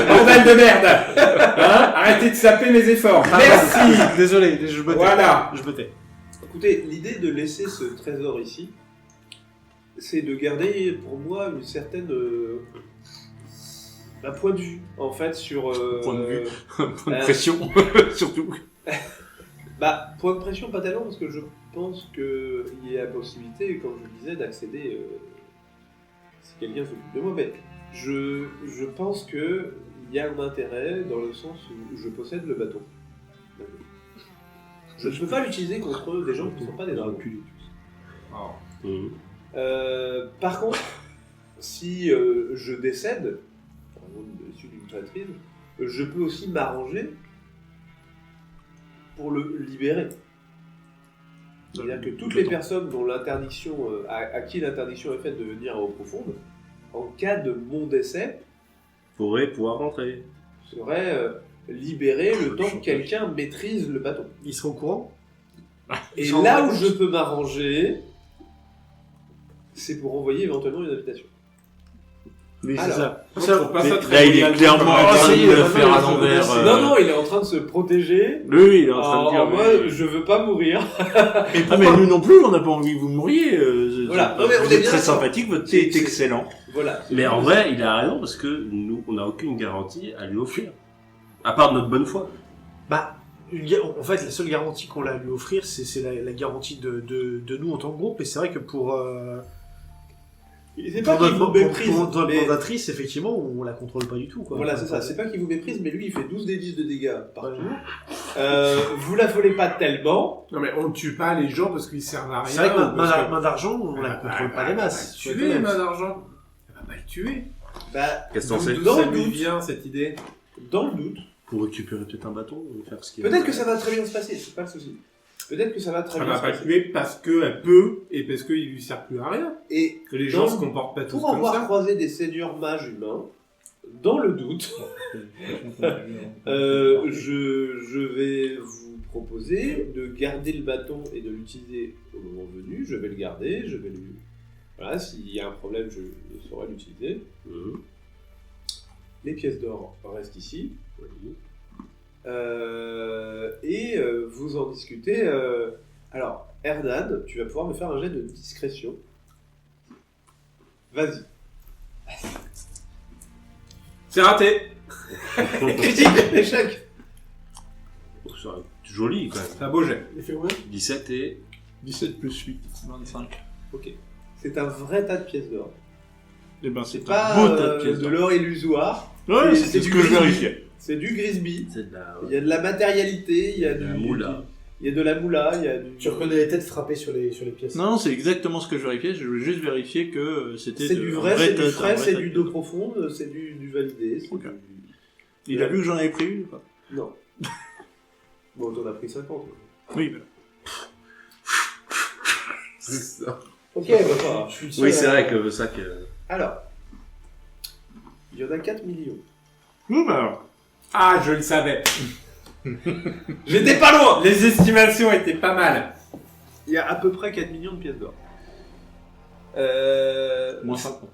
Bordel de merde. Hein, arrêtez de saper mes efforts. Merci. Désolé, je me tais. Voilà. Je me tais. Écoutez, l'idée de laisser ce trésor ici, c'est de garder pour moi une certaine un point de vue en fait sur Point de vue. Point de pression, surtout. Bah point de pression pas tellement parce que je pense que il y a la possibilité, comme je le disais, d'accéder si quelqu'un s'occupe de moi. Mais je pense que il y a un intérêt dans le sens où je possède le bâton. Je ne peux pas l'utiliser contre des gens qui ne sont pas des dragons. Mhm. Par contre, si je décède, par exemple issu d'une traîtrise, je peux aussi m'arranger pour le libérer. C'est-à-dire que toutes les personnes dont l'interdiction, à qui l'interdiction est faite de venir à eau profonde, en cas de mon décès, Pourrait pouvoir rentrer. seraient libérées le temps que quelqu'un maîtrise le bâton. Ils seront au courant? Et Sans là où réponse. je peux m'arranger, c'est pour envoyer éventuellement une invitation. Oui, c'est Alors, ça. Je trouve pas ça très Là, il est moral, clairement comme en train ça y est, de le maintenant, faire il à faut l'envers. passer. Non, non, il est en train de se protéger. Oui, oui, il est en train de dire. En mode, je veux pas mourir. Ah, mais nous non plus, on n'a pas envie que vous mouriez. Voilà. Non, mais on vous est êtes bien très d'accord. sympathique, votre thé est C'est- excellent. Voilà. Mais en vrai, il a raison parce que nous, on n'a aucune garantie à lui offrir. À part notre bonne foi. Bah, en fait, la seule garantie qu'on a à lui offrir, c'est la garantie de nous en tant que groupe. Et c'est vrai que pour C'est pas qu'il vous méprise. pour notre mais- mandatrice, effectivement, on la contrôle pas du tout. Quoi. Voilà, c'est ça. C'est pas qu'il vous méprise, mais lui, il fait 12 des 10 de dégâts par tour. Vous l'affolez pas tellement. Non mais on ne tue pas les gens parce qu'ils servent à rien. C'est vrai que parce que- main d'argent, on la contrôle pas des masses. Tuer les mains d'argent. Elle va pas le tuer. Bah, Qu'est-ce qu'on fait dans Ça le lui doute, vient cette idée. dans le doute, Pour récupérer peut-être un bâton ou faire ce qu'il peut-être que ça va très bien se passer, c'est pas le souci. Peut-être que ça va très Elle bien va se pas le passer. tuer parce qu'elle peut et parce qu'il lui sert plus à rien. Et Que les gens Donc, se comportent pas tous pour comme avoir ça. croisé des seigneurs mages humains, dans le doute, je vais vous proposer de garder le bâton et de l'utiliser au moment venu. Je vais le garder, je vais lui... Voilà, s'il y a un problème, je saurai l'utiliser. Mhm. Les pièces d'or restent ici. Et vous en discutez. Alors, Erdan, tu vas pouvoir me faire un jet de discrétion. Vas-y. C'est raté. Critique, échec. C'est joli quand même. C'est un beau jet. Il fait combien 17 et 17 plus 8, 25. Ok. C'est un vrai tas de pièces d'or. Eh ben, c'est Pas un beau tas de pièces de d'or. l'or illusoire. Ouais, c'est c'est ce du que je grisby. vérifiais. C'est du Grisby. c'est de la... Il y a de la matérialité, il y a De la du... moula. Il y a de la moula, il y a du... Tu reconnais les têtes frappées sur les pièces. Non, c'est exactement ce que je vérifiais. Je voulais juste vérifier que c'était C'est du vrai, c'est du tas, frais, un vrai c'est tas du de dos pièces d'or. profonde, c'est du validé. c'est Ok. du- Il a vu que j'en avais pris une ou pas? Non. Bon, t'en as pris 50. toi. Oui, bah. Ok, bah, Je suis le seul Oui, c'est à- vrai que ça que... alors, il y en a 4 millions. Oui, bah alors. Ah, je le savais. J'étais pas loin. Les estimations étaient pas mal. Il y a à peu près 4 millions de pièces d'or. Moins 50.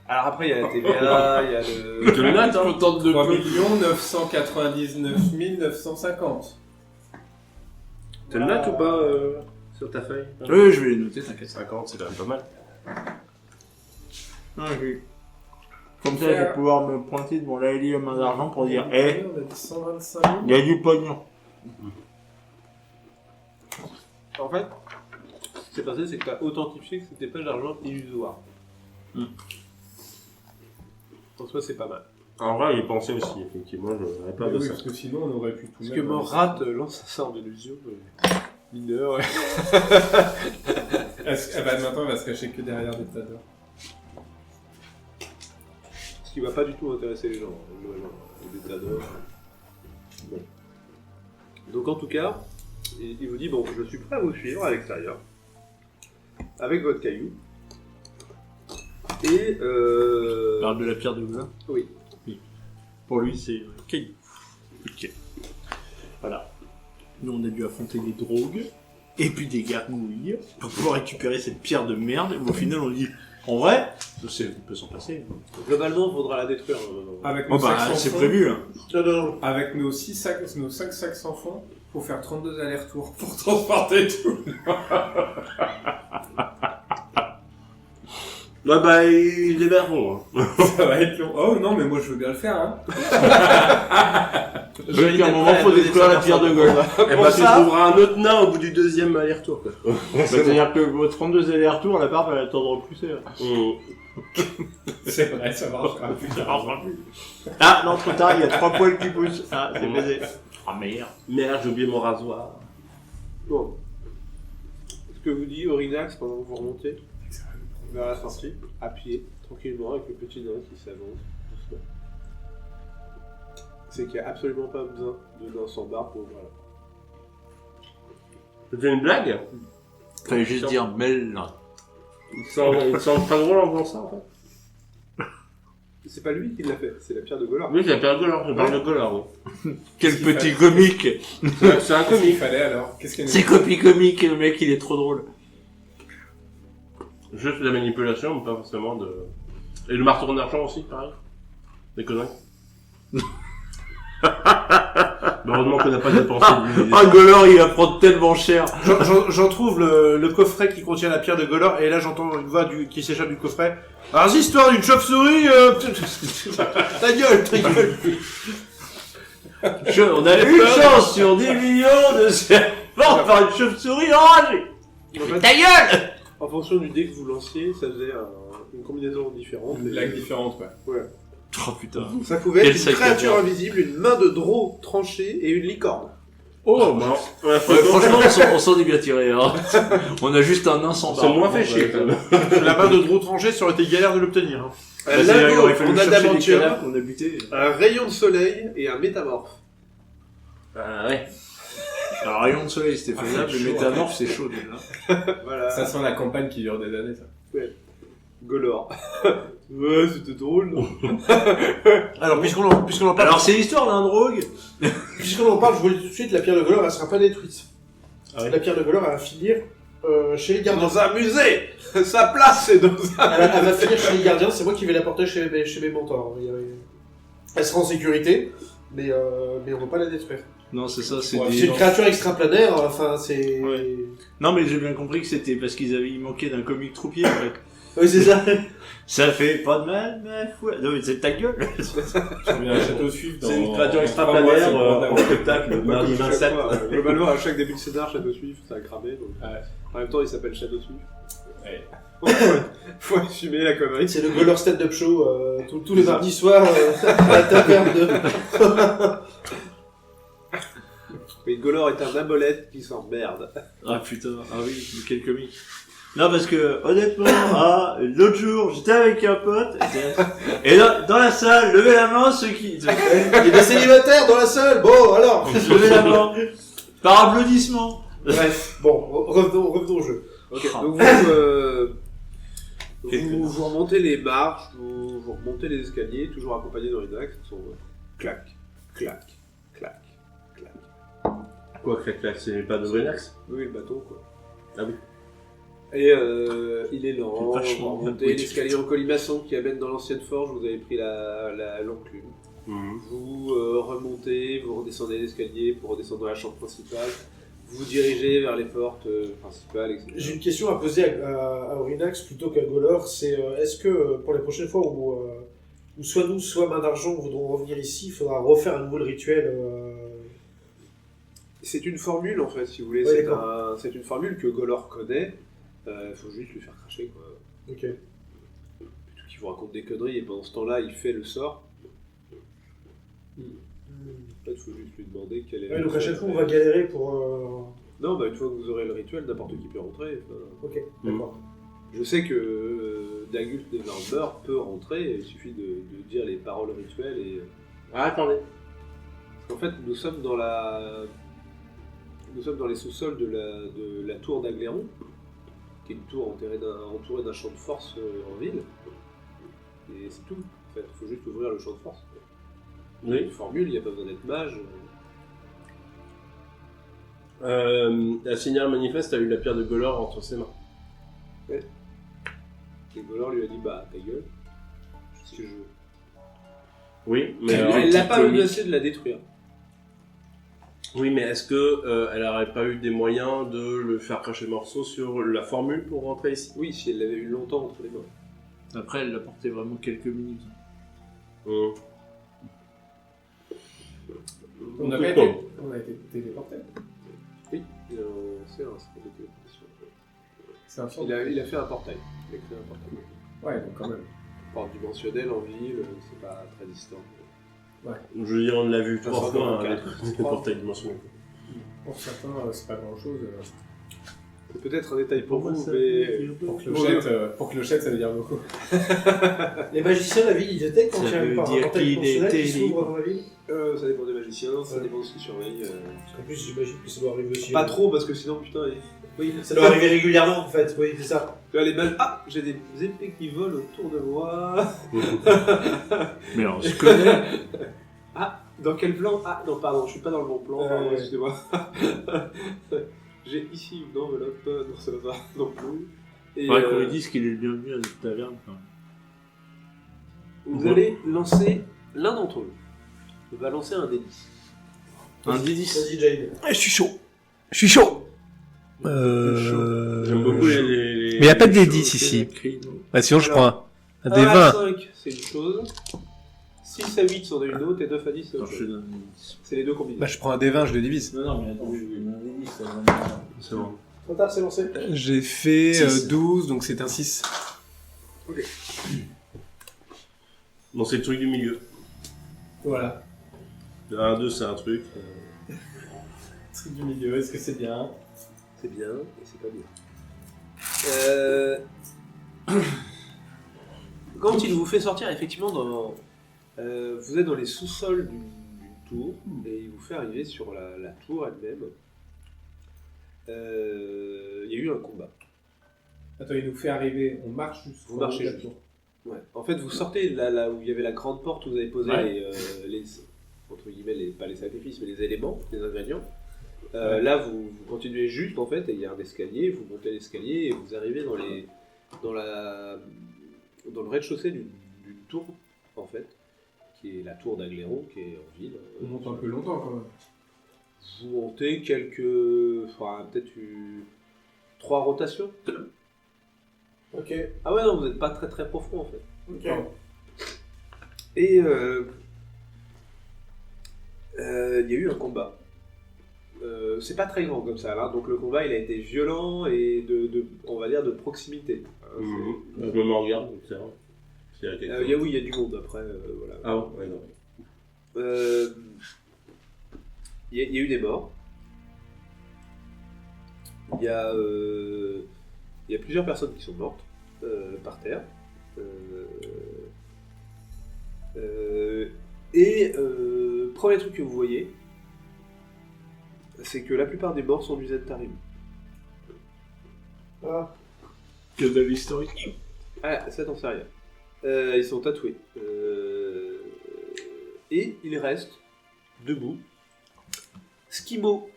Alors après, il y a la TVA, il y a Je te le le... note, hein. Contente de 3 peu. 999 950. Tu le notes ou pas sur ta feuille Oui, je vais les noter, t'inquiète. 50, c'est quand même pas mal. Ah, oui. Comme ça, je vais pouvoir me pointer devant la Ellie aux mains d'argent pour dire Eh, On a dit 125 000. il y a du pognon. En fait, ce qui s'est passé, c'est que t'as authentifié que c'était pas de l'argent illusoire. Hmm. En soi, c'est pas mal. En vrai, il pensait aussi, effectivement, je n'aurais pas de Oui, ça. parce que sinon, on aurait pu tout Parce mettre que dans mon les- rat lance sa sorte d'illusion mineure. Maintenant, elle va se cacher que derrière des tas d'or. Ce qui va pas du tout intéresser les gens, globalement. Des tas d'or. Bon. Donc en tout cas, il vous dit, bon, je suis prêt à vous suivre à l'extérieur. Avec votre caillou. Et On parle de la pierre de Golor. oui. Pour lui, c'est caillou. Ok. Voilà. Nous, on a dû affronter des drogues et puis des gargouilles pour pouvoir récupérer cette pierre de merde. Et au final, on dit, en vrai, ça peut s'en passer. Globalement, il faudra la détruire. maintenant. Avec Oh nos sacs bah, sans c'est fond, prévu. Hein. Non. avec nos 5 sacs sans fond, faut faire 32 allers-retours pour transporter tout. Ouais, bah, ils les verront. Hein. Ça va être long. Oh non, mais moi je veux bien le faire. Hein. Parce qu'à un moment, faut détruire la pierre de Golor. Et bah, tu trouveras un autre nain au bout du deuxième aller-retour, quoi. C'est-à-dire que vos 32 allers-retours, la part va attendre de repousser. C'est vrai, ça marchera. Ah, non, trop tard, il y a 3 poils qui poussent. Ah, c'est baisé. Ah, merde. Merde, j'ai oublié mon rasoir. Bon. Ce que vous dit Orinax pendant que vous remontez vers la sortie, à pied, tranquillement, avec le petit nain qui s'avance doucement. C'est qu'il n'y a absolument pas besoin de nain sans barbe pour ouvrir la porte. C'était une blague? Fallait juste dire Mel. Il semble très drôle en faisant ça, en fait. C'est pas lui qui l'a fait, c'est la pierre de Golor. Oui, c'est la pierre de Golor, je parle de Golor, oui. Quel petit comique. C'est un Qu'est-ce qu'il comique. fallait alors? Qu'est-ce qu'il y a C'est copie comique, le mec, il est trop drôle. Juste de la manipulation, mais pas forcément de... Et le marteau en argent aussi, pareil. Des conneries. Heureusement qu'on n'a pas dépensé de Ah, Golor, il va prendre tellement cher. J'en trouve le coffret qui contient la pierre de Golor, et là j'entends une voix qui s'échappe du coffret. Alors, c'est l'histoire d'une chauve-souris, ta gueule. On a eu une chance sur 10 millions de se faire mordre par une chauve-souris enragée. En fait, Ta gueule! en fonction du dé que vous lanciez, ça faisait une combinaison différente. Une blague différente, quoi. Oh putain. Ça pouvait Quel être une sacré créature bien. invisible, une main de drôle tranchée et une licorne. Oh, bah, ouais, Franchement, on s'en est bien tiré. Hein. On a juste un nain sans barbe. c'est moins fait chier, quand même. La main de Drew tranchée, ça aurait été galère de l'obtenir. Hein. Un Bah, il lago aurait fallu en chercher des adamantium, cadavres qu'on a buté. un rayon de soleil et un métamorphe. Ah, ouais. Alors, rayon de soleil, c'était faisable. c'est Le chaud, métamorphe, c'est chaud déjà. Voilà. Ça sent la campagne qui dure des années, ça. Golor. Ouais, c'était drôle, non? Alors, puisqu'on en parle, Alors, c'est l'histoire d'un drogue. je vous le dis tout de suite, la pierre de Golor, elle sera pas détruite. Ah oui. La pierre de Golor, elle va finir chez les gardiens. Dans un musée! Sa place, c'est dans un... Elle va finir chez les gardiens, c'est moi qui vais la porter chez mes mentors. Elle sera en sécurité, mais on va pas la détruire. Non, c'est ça, c'est Ouais, des... C'est une créature extraplanaire, enfin c'est... Ouais. Non, mais j'ai bien compris que c'était parce il manquait d'un comique troupier, en fait. Oui, c'est ça. Ça fait pas de mal, mais fouet. Non, mais c'est ta gueule. Je reviens à Château Suif dans... C'est une créature dans extraplanaire 3 mois, c'est en spectacle, mardi 27. Globalement, à chaque début de scénar, Château Suif, ça a cramé. Donc... Ouais. En même temps, il s'appelle Château Suif. Ouais. Faut assumer la connerie. C'est le Golor stand-up show tous les mardis soirs à la taverne de... Mais Golor est un abolette qui s'emmerde. Ah putain, ah oui, mais quel comique. Non, parce que, honnêtement, l'autre jour, j'étais avec un pote, et dans la salle, levez la main ceux qui... Il y a des célibataires dans la salle. Bon, alors. Levez la main. Par applaudissement. Bref, bon, revenons au jeu. Ok, Ah. donc vous remontez les marches, vous remontez les escaliers, toujours accompagné d'Orinax, qui sont clac, clac, clac, clac. Quoi, clac, c'est pas de Brinax? Oui, le bâton, quoi. Ah oui. Et il est lent, C'est vous vachement remontez bien. l'escalier en colimaçon qui amène dans l'ancienne forge, vous avez pris la l'enclume. Mhm. Vous remontez, vous redescendez l'escalier pour redescendre dans la chambre principale. Vous vous dirigez vers les portes principales, etc. J'ai une question à poser à Orinax plutôt qu'à Golor, c'est est-ce que pour les prochaines fois où soit nous, soit Main d'Argent voudront revenir ici, il faudra refaire un nouveau rituel C'est une formule en fait, si vous voulez. Ouais, C'est une formule que Golor connaît. Il faut juste lui faire cracher, quoi. Ok. Plutôt qu'il vous raconte des conneries et pendant ce temps-là, il fait le sort. il faut juste lui demander quelle est Ouais, donc à chaque fois, on va galérer pour. Non, bah une fois que vous aurez le rituel, n'importe qui peut rentrer. Enfin, Ok, d'accord. je sais que Dagult Neverember peut rentrer, il suffit de dire les paroles rituelles et... Ah, attendez. En fait, nous sommes dans les sous-sols de la tour d'Agléron, qui est une tour entourée d'un champ de force en ville. Et c'est tout. En fait, il faut juste ouvrir le champ de force. Il y a Oui. une formule, il n'y a pas besoin d'être mage. La signal manifeste a eu la pierre de Golor entre ses mains. Et Golor lui a dit bah ta gueule, je sais ce que je veux. Oui, mais Elle l'a pas menacé de la détruire. Oui, mais est-ce que elle n'aurait pas eu des moyens de le faire cracher morceau sur la formule pour rentrer ici? Oui, si elle l'avait eu longtemps entre les mains. Après, elle l'a porté vraiment quelques minutes. On a été téléporté. Oui, c'est un système de téléportation. C'est un film. Il a fait un portail. Il a créé un portail. Ouais, donc quand même. Port dimensionnel en ville, c'est pas très distant. Je veux dire, on l'a vu Ça 3 sera fois, dans hein, le avec cadre. les portails dimensionnels. Pour certains, c'est pas grand chose. C'est peut-être un détail pour Pour moi, vous, ça mais... Pour clochette, ça veut dire beaucoup. Les magiciens, la ville, ils étaient quand Ça il y avait veut par un dire portail qu'il dimensionnel qui était s'ouvre libre. dans la ville. Ça dépend des magiciens, ça Ouais. dépend de ce qu'ils surveillent. Parce qu'en plus, j'imagine que ça doit arriver aussi. Pas trop, parce que sinon, putain... Oui, ça doit arriver régulièrement en fait, oui, c'est ça. Tu vois, les mages... Ah, j'ai des épées qui volent autour de moi. Mais on se connaît. Ah, dans quel plan? Ah, non, pardon, je suis pas dans le bon plan, pardon, ouais. excusez-moi. J'ai ici une enveloppe, non, ça va pas non plus. Et Faudrait qu'on lui dise qu'il est le bienvenu à notre taverne. Quand même. vous allez lancer, l'un d'entre eux va lancer un D10. Un D10. Vas-y, Jade. Je suis chaud. Je suis chaud. J'aime beaucoup les... Mais il n'y a pas de D10 ici. Bah, sinon, je prends un D20. 5, c'est une chose. 6 à 8 sont une autre, et 9 à 10, c'est Alors, autre je te chose. donne un D10. C'est les deux combinés. Bah, je prends un D20, je le divise. Non, non, mais attends, je vais donner un D10. Ça va. C'est bon. Trop tard, c'est lancé. J'ai fait Six. 12, donc c'est un 6. Bon, c'est le truc du milieu. Voilà. 1, 2, c'est un truc. Truc du milieu, est-ce que c'est bien? C'est bien, et c'est pas bien. Quand il vous fait sortir, effectivement, vous êtes dans les sous-sols d'une tour, et il vous fait arriver sur la tour elle-même. Il y a eu un combat. Attends, il nous fait arriver, on marche jusqu'au Vous marchez haut de la juste. tour. Ouais. En fait, vous sortez là où il y avait la grande porte où vous avez posé Ouais. les entre guillemets, pas les sacrifices, mais les éléments, les ingrédients. Ouais. Là, vous continuez juste, en fait, et il y a un escalier, vous montez l'escalier, et vous arrivez dans le rez-de-chaussée d'une tour, en fait, qui est la tour d'Agléron, qui est en ville. On monte un peu longtemps quand même. Vous montez peut-être 3 rotations. Ok. Ah ouais, non, vous n'êtes pas très très profond, en fait. Ok. Et il y a eu un combat. C'est pas très grand comme ça, là. Donc le combat il a été violent et on va dire de proximité. Hein, Je me mets en garde, c'est vrai. S'il y a quelque chose. il y a du monde après, voilà. Ah bon, ouais, non. Il y a eu des morts. Il y a plusieurs personnes qui sont mortes par terre. Premier truc que vous voyez, c'est que la plupart des morts sont du Zentarim. Ah. Que de l'historique. Ah, ça t'en sais rien. Ils sont tatoués. Et il reste debout Skimo,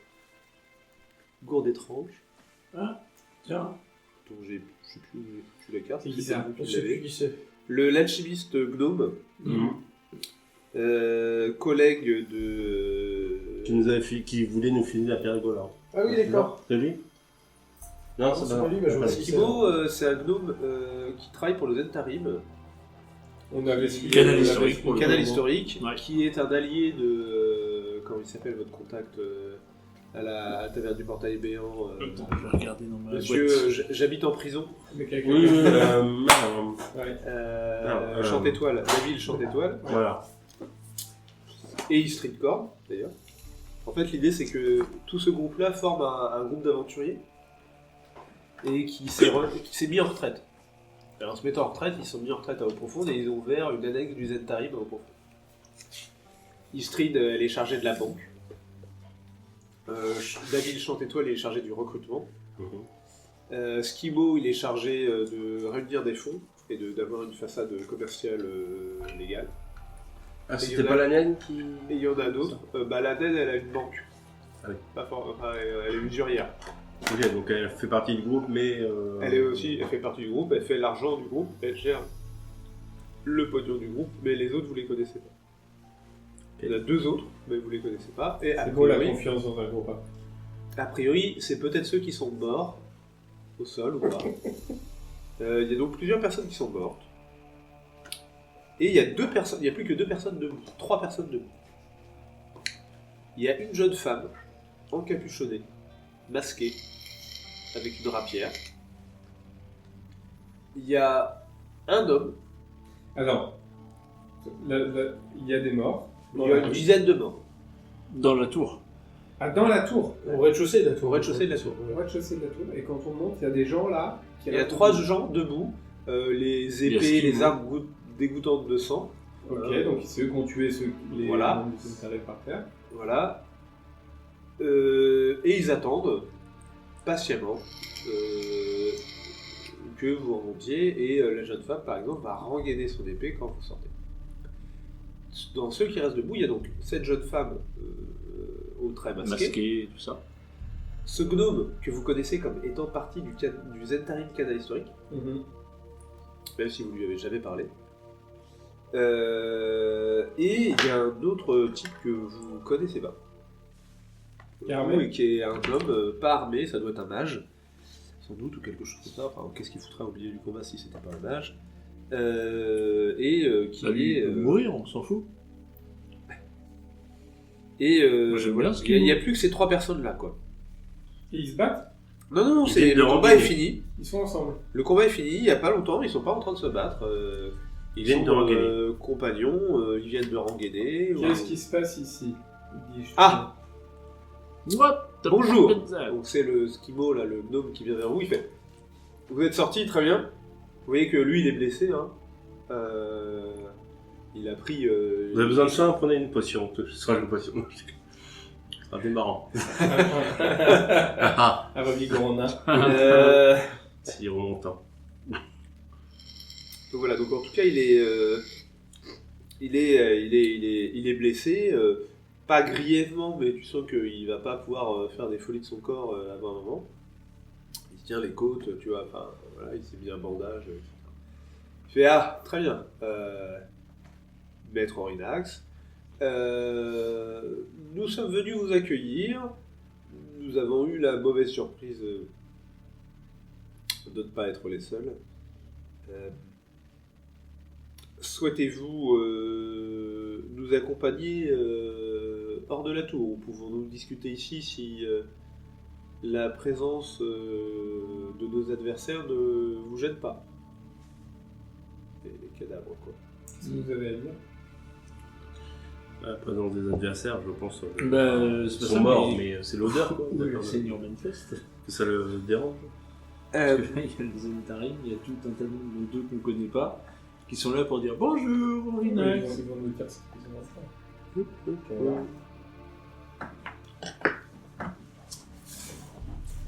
gourde étrange, Tiens. dont je sais plus où j'ai foutu la carte. C'est qui c'est ça vous qui Je sais l'avez. plus qui c'est. Le l'alchimiste gnome, collègue de... Qui voulait nous filer la pierre de Golor. Ah oui, d'accord. C'est lui? Non, c'est pas lui, mais je vois qui c'est. Skimo, c'est un gnome qui travaille pour le Zentarim, On avait suivi Canal on avait historique suivi- pour le canal moment. historique, Ouais. qui est un allié de... comment il s'appelle votre contact à la taverne du portail béant Attends, je vais regarder dans ma Monsieur, boîte. j'habite en prison. avec la- Oui, merde. Ouais. Chante-étoile, la ville Chante-étoile. Voilà. et East Street Corps, d'ailleurs. En fait, l'idée, c'est que tout ce groupe-là forme un groupe d'aventuriers et qui s'est mis en retraite. Alors, en se mettant en retraite, ils sont mis en retraite à Eau Profonde et ils ont ouvert une annexe du Zentarim à Eau Profonde. Istrid, elle est chargée de la banque. David Chantétoile, il est chargé du recrutement. Skimo, il est chargé de réunir des fonds et d'avoir une façade commerciale légale. Ah, c'était pas la naine qui... Et il y en a d'autres. La naine, elle a une banque. Ah oui. Elle est usurière. Ok, donc elle fait partie du groupe, mais... Elle fait partie du groupe, elle fait l'argent du groupe, elle gère le pognon du groupe, mais les autres, vous les connaissez pas. Il y en a 2 autres, mais vous les connaissez pas. Et C'est beau la confiance dans un groupe. a priori, c'est peut-être ceux qui sont morts au sol ou pas. Il y a donc plusieurs personnes qui sont mortes. Et il y a 2 personnes, il n'y a plus que 2 personnes debout, 3 personnes debout. Il y a une jeune femme, encapuchonnée, masquée, avec une rapière. Il y a un homme, Attends. Il y a des morts. il y a une dizaine de morts. Dans la tour. Ah, dans la tour. Au rez-de-chaussée de la tour. Au rez-de-chaussée de la tour. Au rez-de-chaussée de la tour. Et quand on monte, il y a des gens là. Il y a 3 gens debout, les épées, les armes dégoûtantes de sang. Ok, donc c'est eux qui ont tué les Voilà. membres du Zentarim par terre. Voilà. Et ils attendent patiemment que vous rendiez, et la jeune femme, par exemple, va rengainer son épée quand vous sortez. Dans ceux qui restent debout, il y a donc cette jeune femme au trait masqué, tout ça. ce gnome que vous connaissez comme étant partie du Zentarim Canal historique, même si vous lui avez jamais parlé. Et il y a un autre type que vous connaissez pas. Oui, qui est un homme pas armé, ça doit être un mage, sans doute, ou quelque chose comme ça. Enfin, qu'est-ce qu'il foutrait au milieu du combat si c'était pas un mage, qui est mourir, on s'en fout. Et Moi, j'aime voilà, bien ce il n'y a plus que ces 3 personnes là, quoi. Et ils se battent. Non, Ils viennent de le combat rengainer. est fini. Ils sont ensemble. Le combat est fini, il n'y a pas longtemps, ils sont pas en train de se battre. Ils viennent de sont, rengainer. compagnons, ils viennent de rengainer. Qu'est-ce qui se passe ici? Il dit, je te Ah What the Bonjour. fuck is that? Donc c'est le Skimo, là, le gnome qui vient vers vous, il fait « Vous êtes sortis, très bien. Vous voyez que lui, il est blessé. Hein. Il a pris... Vous avez besoin de soin, prenez une potion. Ce sera une potion. C'est un peu marrant. Ah, Un Vigorona. c'est remontant. Donc voilà, donc en tout cas, il est blessé, pas grièvement, mais tu sens qu'il va pas pouvoir faire des folies de son corps avant un moment. Il se tient les côtes, tu vois, enfin, voilà, il s'est mis un bandage, etc. Il fait « Ah, très bien, Maître Orinax, nous sommes venus vous accueillir, nous avons eu la mauvaise surprise de ne pas être les seuls. Souhaitez-vous nous accompagner hors de la tour, ou pouvons-nous discuter ici si la présence de nos adversaires ne vous gêne pas? Les cadavres, quoi. Qu'est-ce que vous avez à dire? La présence des adversaires, je pense, C'est pas sont ça, morts, mais c'est l'odeur, quoi. Oui, le D'accord. Seigneur manifeste. Que ça le dérange. Parce que il y a le Zentarim, il y a tout un tas de deux qu'on connaît pas, qui sont là pour dire bonjour, Orinax. Ils vont nous dire ce qu'ils ont à faire.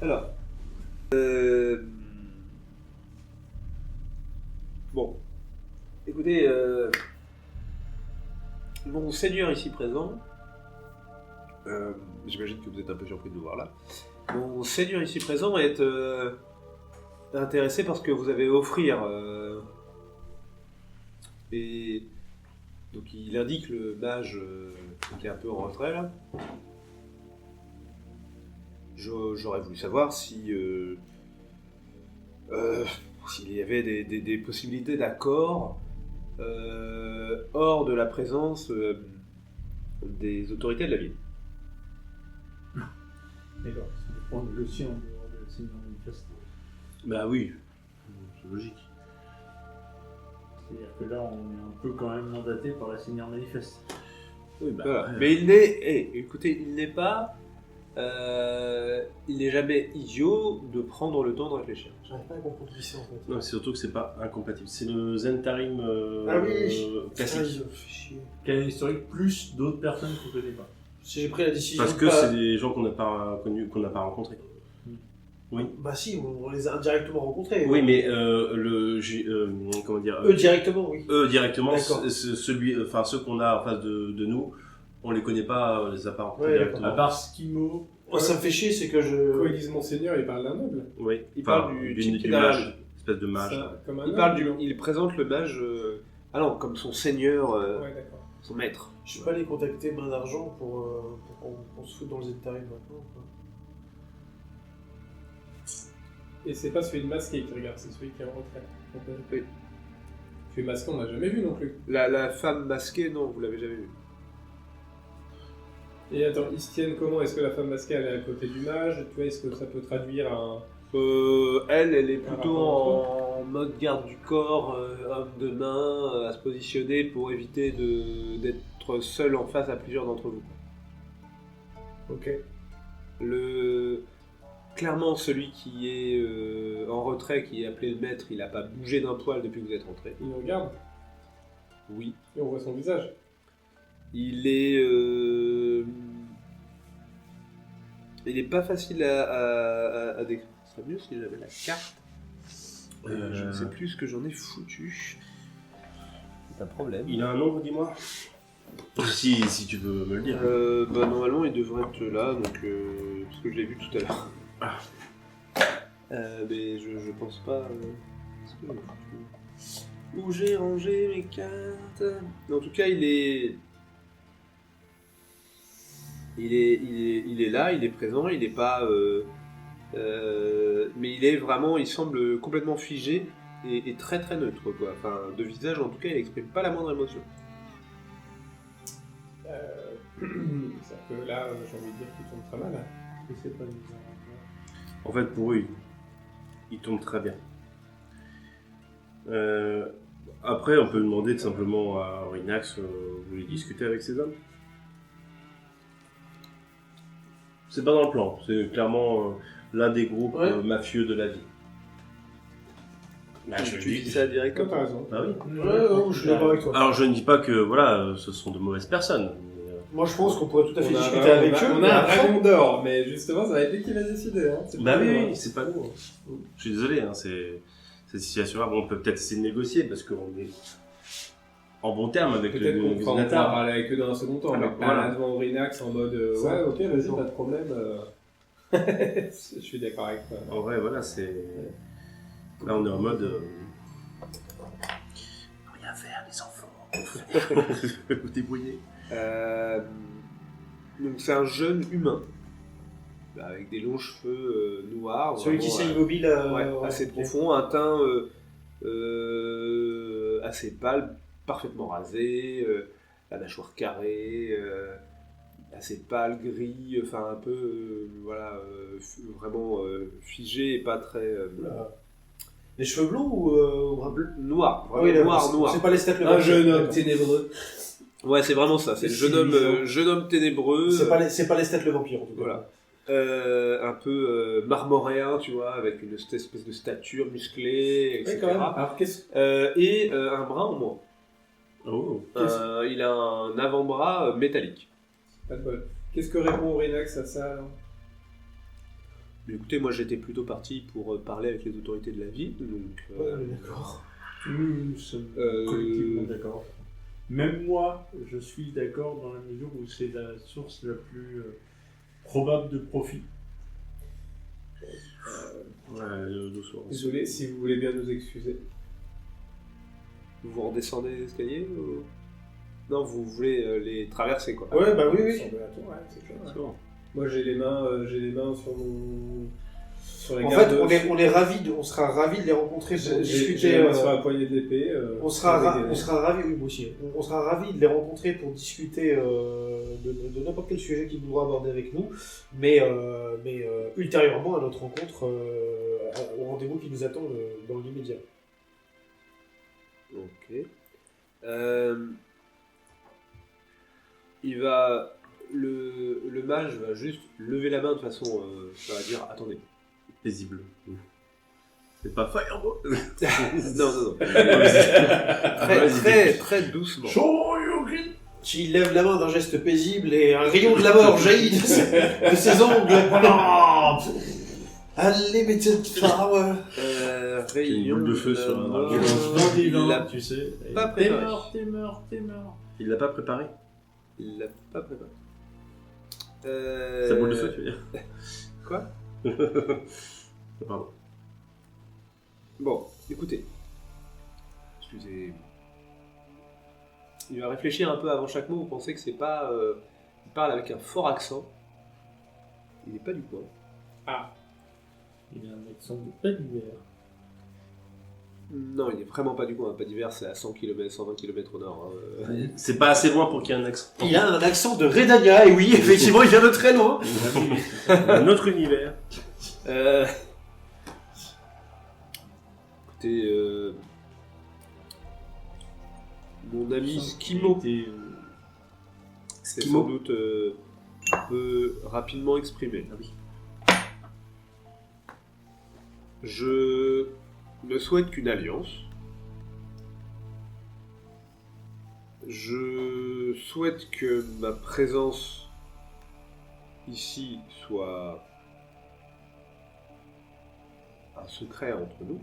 Voilà. Alors, bon, écoutez, mon seigneur ici présent, j'imagine que vous êtes un peu surpris de nous voir là, mon seigneur ici présent est intéressé par ce que vous avez à offrir, et donc il indique le mage qui est un peu en retrait là. J'aurais voulu savoir si s'il y avait des possibilités d'accord hors de la présence des autorités de la ville. D'accord, c'est pour le sien en dehors de Seigneur manifeste. Bah oui, c'est logique. C'est-à-dire que là, on est un peu quand même mandaté par la Seigneur manifeste. Oui, bah, Voilà. ouais. Mais il n'est, écoutez, il n'est pas, il n'est jamais idiot de prendre le temps de réfléchir. J'arrive pas à comprendre qui c'est en fait. Non, c'est surtout que c'est pas incompatible. C'est le Zentarim Ah oui. classique. Ah, ils ont fait chier. Quel est l'historique plus d'autres personnes qu'on connaît pas. Si j'ai pris la décision Parce de que pas- c'est des gens qu'on n'a pas connus, qu'on n'a pas rencontrés. Bah si, on les a indirectement rencontrés. Oui, mais comment dire, Eux directement, oui. eux directement, D'accord. ceux qu'on a en face de nous, on les connaît pas, on les a pas rencontrés Ouais, directement. À part Skimo. Moi, ça me fait chier, c'est que je... Quoi, ils disent Monseigneur, il parle d'un noble. Oui, Il enfin, parle du d'une- type qui du est derrière mage, espèce de mage. Ça, comme un Il noble, parle non il présente le mage, ah non, comme son seigneur, Ouais, d'accord. son maître. Je suis pas allé contacter Main d'Argent pour qu'on se foute dans le Zentarim maintenant. Quoi. Et c'est pas celui de masqué qui regarde, c'est celui qui est en retrait. Oui. Celui masqué, on n'a jamais vu non plus. La femme masquée, non, vous l'avez jamais vue. Et attends, ils se tiennent comment? Est-ce que la femme masquée elle est à côté du mage? Tu vois, est-ce que ça peut traduire un. Elle est Un plutôt rapport en mode garde du corps, homme de main, à se positionner pour éviter d'être seul en face à plusieurs d'entre vous. Ok. Clairement, celui qui est en retrait, qui est appelé le maître, il n'a pas bougé d'un poil depuis que vous êtes rentré. Il nous regarde Oui. et on voit son visage. Il est... il est pas facile à décrire. Ce serait mieux si j'avais la carte. Je ne sais plus ce que j'en ai foutu. C'est un problème. Il a un nombre, dis-moi. Si tu veux me le dire. Bah, normalement, il devrait être là, donc, parce que je l'ai vu tout à l'heure. Mais je pense pas. Est-ce que j'ai foutu où j'ai rangé mes cartes? En tout cas, il est là, il est présent, il est pas. Mais il est vraiment, il semble complètement figé et très très neutre, quoi. Enfin, de visage, en tout cas, il n'exprime pas la moindre émotion. C'est-à-dire que là, j'ai envie de dire qu'il tombe très mal. Hein. Je sais pas. En fait, pour eux, il tombe très bien. Après, on peut demander tout simplement à Rinax, vous voulez discuter avec ces hommes? C'est pas dans le plan, c'est clairement l'un des groupes Ouais. mafieux de la ville. Bah, je le tu dis. dis ça direct Comme comme t'as ça. raison. Bah oui. Ouais, je suis d'accord avec toi. Alors je ne dis pas que voilà, ce sont de mauvaises personnes. Mais, Moi, je pense qu'on pourrait tout à fait On a- discuter avec eux. on mais a un après- dragon d'or, mais justement, ça va être lui qui va décider. Hein. C'est Bah pas oui, nous, oui, hein. c'est pas nous. Hein. Je suis désolé, hein, c'est cette situation-là. Bon, on peut peut-être essayer de négocier parce qu'on est en bon terme avec Peut-être qu'on pourra en Natar. parler avec eux dans un second temps, mais Alors, pas voilà. là devant Rinax en mode Ça, ouais, ok, vas-y, non. pas de problème. Je suis d'accord avec toi. En vrai, voilà, c'est. Là, on est en mode. Rien faire, les enfants. Vous débrouillez. Donc c'est un jeune humain avec des longs cheveux noirs, Celui qui vraiment, s'est immobile ouais, assez profond, un teint assez pâle, parfaitement rasé, la mâchoire carrée, assez pâle, gris, enfin un peu vraiment figé et pas très Les cheveux blonds ou noir, Ah oui, vraiment d'accord, noir. C'est pas les stats le Un vampire, jeune homme d'accord. ténébreux. Ouais, c'est vraiment ça, c'est le jeune homme ténébreux. C'est pas les stats le vampire en tout cas. Voilà. Un peu marmoréen, tu vois, avec une espèce de stature musclée, etc. Ouais, quand même. Alors, qu'est-ce Et un bras en moins. Oh. Il a un avant-bras métallique. pas de bol. Qu'est-ce que répond Rinax à ça alors? Mais écoutez, moi j'étais plutôt parti pour parler avec les autorités de la ville, donc... Ouais, on est d'accord. Nous sommes collectivement d'accord. Même moi, je suis d'accord dans la mesure où c'est la source la plus probable de profit. Ouais, doucement. Désolé, si vous voulez bien nous excuser. Vous redescendez les escaliers ou... Non, vous voulez les traverser, quoi. Ouais, bah oui, oui. Sur la tour, ouais, c'est clair. C'est bon. Moi j'ai les mains sur mon. Sur les En gardes. fait, on est ravis, on sera ravis de les rencontrer pour J'ai discuter. les mains sur la poignée de l'épée. On sera avec des- ravis, oui, moi aussi. On sera ravis de les rencontrer pour discuter de n'importe quel sujet qu'ils voudront aborder avec nous, mais ultérieurement à notre rencontre, au rendez-vous qui nous attend dans l'immédiat. Ok. il va... Le mage va juste lever la main de façon... ça va dire, attendez. Paisible. C'est pas fireball. Non. Très doucement. Il lève la main d'un geste paisible et un rayon de la mort jaillit de ses ongles. Non. Unlimited power. Rayon boule de feu sur un mort. dragon. Il l'a tu sais. pas préparé. T'es mort. Il l'a pas préparé. Il l'a pas préparé. Sa boule de feu, tu veux dire. Quoi? Pardon. Bon, écoutez. Excusez. Il va réfléchir un peu avant chaque mot. Vous pensez que c'est pas... il parle avec un fort accent. Il n'est pas du coin. Il a un accent de pas d'hiver. Non, il n'est vraiment pas du coin. Pas d'hiver, c'est à 100 km, 120 km au nord. C'est pas assez loin pour qu'il y ait un accent. Il a un accent de Redania, et oui, effectivement, il vient de très loin. Un autre univers. Écoutez, mon ami Skimo c'est sans doute peut rapidement exprimer. Ah oui. Je ne souhaite qu'une alliance. Je souhaite que ma présence ici soit un secret entre nous.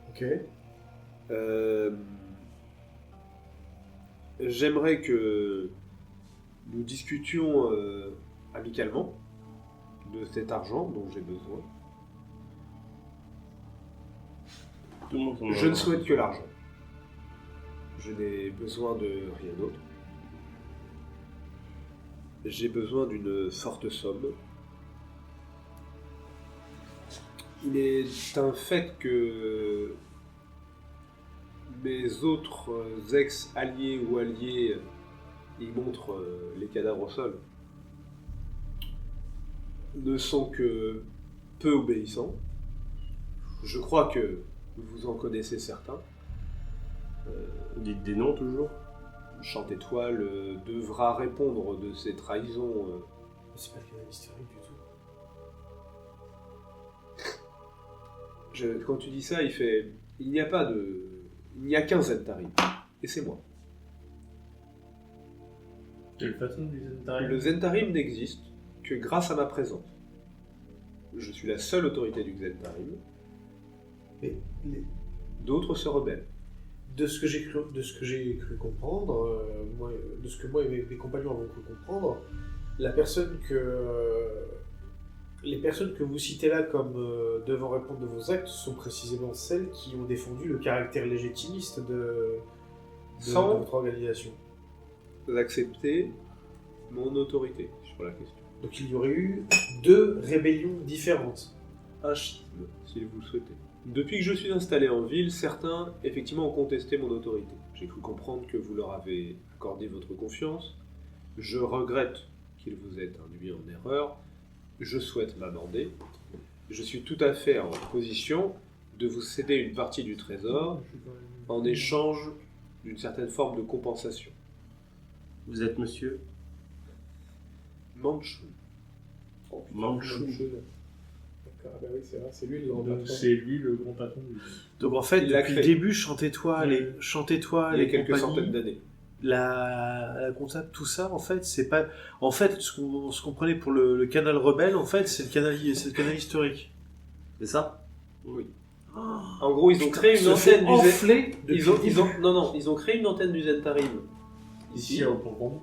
Ok. J'aimerais que nous discutions amicalement de cet argent dont j'ai besoin. Tout le monde Je ne souhaite que l'argent. Je n'ai besoin de rien d'autre. J'ai besoin d'une forte somme. Il est un fait que mes autres ex-alliés ou alliés y montrent les cadavres au sol, ne sont que peu obéissants. Je crois que vous en connaissez certains. Dites des noms toujours. Chante-Étoile devra répondre de ces trahisons. C'est pas le canal historique du tout. Quand tu dis ça, il fait... Il n'y a qu'un Zentarim. Et c'est moi. Quelle façon du Zentarim? Le Zentarim n'existe que grâce à ma présence. Je suis la seule autorité du Zentarim. Mais D'autres se rebellent. de ce que j'ai cru comprendre, de ce que moi et mes compagnons avons cru comprendre, les personnes que vous citez là comme devant répondre de vos actes sont précisément celles qui ont défendu le caractère légitimiste de votre organisation. Vous acceptez mon autorité sur la question. Donc il y aurait eu 2 rébellions différentes. Un schisme, si vous le souhaitez. Depuis que je suis installé en ville, certains, effectivement, ont contesté mon autorité. J'ai cru comprendre que vous leur avez accordé votre confiance. Je regrette qu'ils vous aient induit en erreur. Je souhaite m'amender. Je suis tout à fait en position de vous céder une partie du trésor en échange d'une certaine forme de compensation. Vous êtes monsieur Manchu. Manchu. D'accord, bah oui, c'est vrai, c'est lui le grand patron. C'est lui le grand patron du... Donc en fait, Il l'a depuis le créé. début, Chante-Étoile, Il y a quelques centaines d'années. la comptable, tout ça, en fait, c'est pas... En fait, ce qu'on prenait pour le canal rebelle, en fait, c'est le canal historique. C'est ça? En gros, ils ont créé une antenne du enfler Ils ont créé une antenne du Zentarim Ici, à Oporton.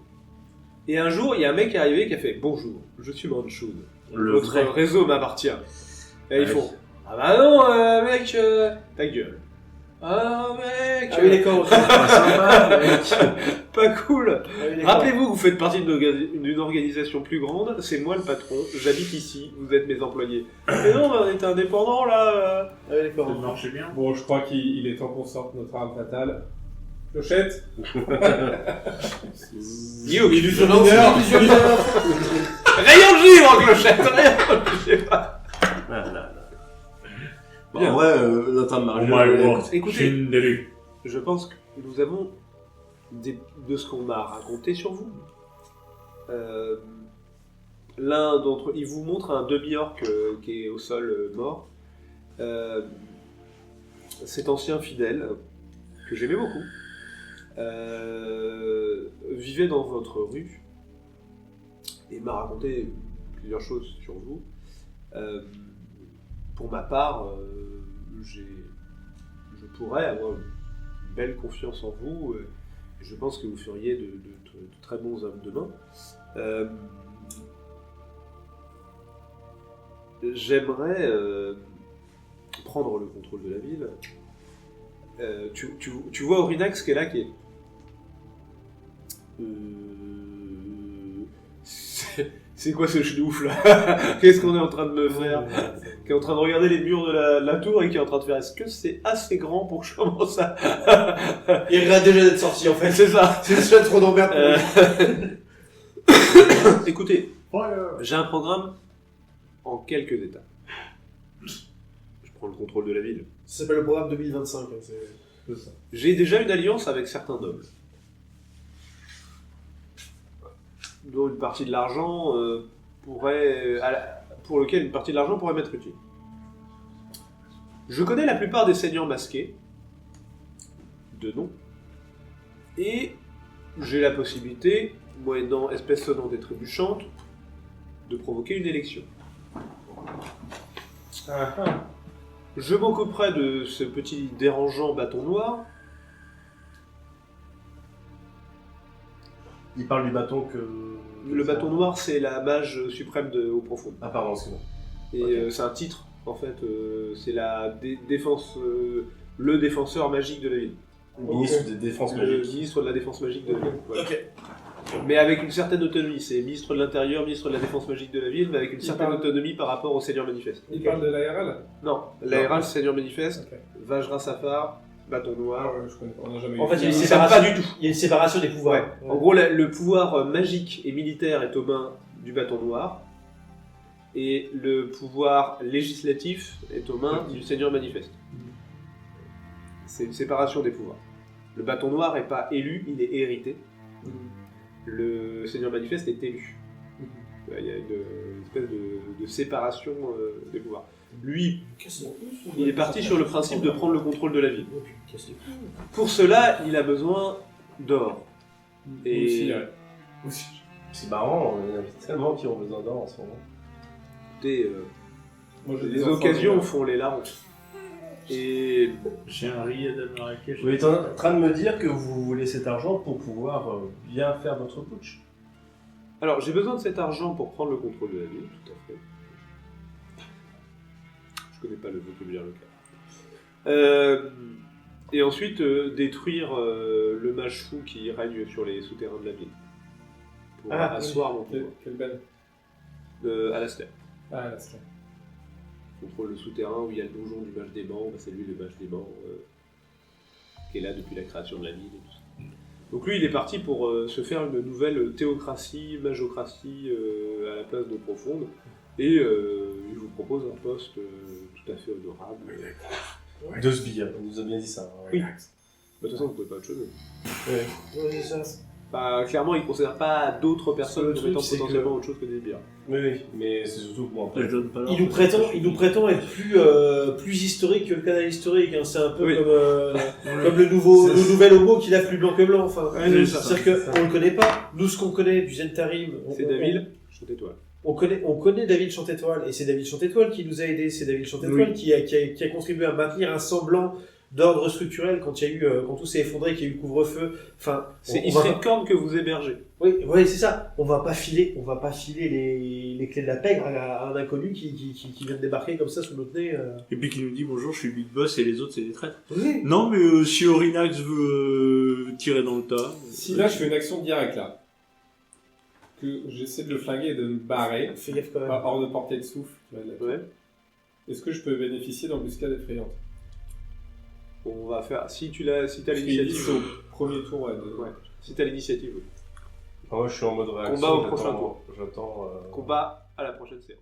Et un jour, il y a un mec qui est arrivé qui a fait « Bonjour, je suis Manchu. Le Votre vrai. réseau m'appartient. » Et ils Ouais. font « Ah bah non, mec, ta gueule. Ah mec, Ah oui, d'accord. Sympa, mec. pas cool. Ah oui, d'accord. Rappelez-vous que vous faites partie d'une organisation plus grande, c'est moi le patron, j'habite ici, vous êtes mes employés. Mais non, on est indépendants là. Ah oui, d'accord. Ça marchait bien. Bon, je crois qu'il est temps qu'on sorte notre arme fatale. Clochette. Guillaume, Illusionneur. Rayon de givre, clochette, rayon de givre. Voilà. Bon, Bien. ouais, notre âme marche. Moi, Écoutez, Shinderu. je pense que nous avons de ce qu'on m'a raconté sur vous. L'un d'entre eux, il vous montre un demi-orc qui est au sol mort. Cet ancien fidèle, que j'aimais beaucoup, vivait dans votre rue et m'a raconté plusieurs choses sur vous. Pour ma part, je pourrais avoir une belle confiance en vous. Je pense que vous feriez de très bons hommes de main. J'aimerais prendre le contrôle de la ville. Tu vois Aurinax qui est là, qui est... C'est quoi ce ch'douf là? Qu'est-ce qu'on est en train de me faire? Qui est en train de regarder les murs de la tour et qui est en train de faire, est-ce que c'est assez grand pour que je commence à... Il regrette déjà d'être sorti en fait. C'est ça. C'est déjà trop d'emmerde. Écoutez, j'ai un programme en quelques étapes. Je prends le contrôle de la ville. Ça s'appelle le programme 2025. Hein, c'est ça. J'ai déjà une alliance avec certains nobles, dont une partie de l'argent pour lequel une partie de l'argent pourrait m'être utile. Je connais la plupart des seigneurs masqués, de nom, et j'ai la possibilité, moyennant espèce sonnante et trébuchante, de provoquer une élection. Je m'occuperai de ce petit dérangeant bâton noir. Il parle du bâton que... Le bâton noir, c'est la mage suprême de Haut-Profond. Ah pardon, excuse-moi. Et c'est un titre, en fait. C'est la défense, le défenseur magique de la ville. Ministre des Défenses Le Magiques. ministre de la défense magique de la ville. Voilà. Ok. Mais avec une certaine autonomie. C'est ministre de l'Intérieur, ministre de la défense magique de la ville, mais avec une certaine autonomie par rapport au Seigneur Manifeste. Il parle de l'ARL? Non, l'ARL, Seigneur Manifeste, Ok. Vajra Safar, bâton noir. Ah ouais, je connais pas. On n'a jamais En eu. fait, il y a une Ils savent séparation. pas du tout. Il y a une séparation des pouvoirs. Ouais. En gros, le pouvoir magique et militaire est aux mains du bâton noir, et le pouvoir législatif est aux mains du Seigneur Manifeste. C'est une séparation des pouvoirs. Le bâton noir n'est pas élu, il est hérité. Le Seigneur Manifeste est élu. Il y a une espèce de séparation des pouvoirs. Lui, il est parti sur le principe de prendre le contrôle de la ville. Pour cela, il a besoin d'or. Et Aussi, ouais. C'est marrant, il y en a tellement qui ont besoin d'or en ce moment. Moi, j'ai les des enfants, occasions mais- font les larrons. Et J'ai un riz à Marrakech. Vous êtes en train de me dire que vous voulez cet argent pour pouvoir bien faire votre putsch. alors, j'ai besoin de cet argent pour prendre le contrôle de la ville, tout à fait. Je connais pas le vocabulaire local. Et ensuite, détruire le mage fou qui règne sur les souterrains de la ville. Pour asseoir mon pouvoir. Quelle belle. Alastair. Ah, là, c'est Contre le souterrain où il y a le donjon du mage des bancs, bah, c'est lui le mage des bancs qui est là depuis la création de la ville et tout ça. Donc lui il est parti pour se faire une nouvelle théocratie, magocratie à la place de Profonde, et il vous propose un poste tout à fait honorable. De sbires, on nous a bien dit ça. hein. Oui. Bah, de toute façon vous pouvez pas autre chose. Ouais, c'est ça. Bah, clairement il ne considère pas d'autres personnes Le comme truc, étant c'est potentiellement autre chose que des sbires. Oui, oui, mais c'est surtout que bon, après, Je donne pas Il nous prétend être plus historique que le canal historique. Hein. C'est un peu Oui. comme le nouvel homo qui lave plus blanc que blanc. Enfin, Ouais, c'est ça. c'est-à-dire qu'on le connaît pas. Nous, ce qu'on connaît du Zentarim, C'est David, je t'étoile. on connaît David Chantétoile, et c'est David Chantétoile qui nous a aidés. C'est David Chantétoile qui a contribué à maintenir un semblant d'ordre structurel quand il y a eu, quand tout s'est effondré, qu'il y a eu le couvre-feu. Enfin, C'est on va Ifrit Korn que vous hébergez. Oui, c'est ça. On va pas filer les clés de la pègre à un inconnu qui vient de débarquer comme ça sous notre nez. Et puis qui nous dit bonjour, je suis Big Boss et les autres c'est des traîtres. Oui. Non, mais si Aurinax veut tirer dans le tas. Si là, je fais une action directe, là, que j'essaie de le flinguer et de me barrer, Fais gaffe quand même. hors de portée de souffle, tu vois, là. Ouais. Est-ce que je peux bénéficier d'embuscade effrayante? On va faire. Si t'as Parce qu'ils l'initiative. disent au premier tour, ouais, Ouais. Si t'as l'initiative, oui. moi je suis en mode réaction. Combat au prochain tour. J'attends. Combat à la prochaine séance.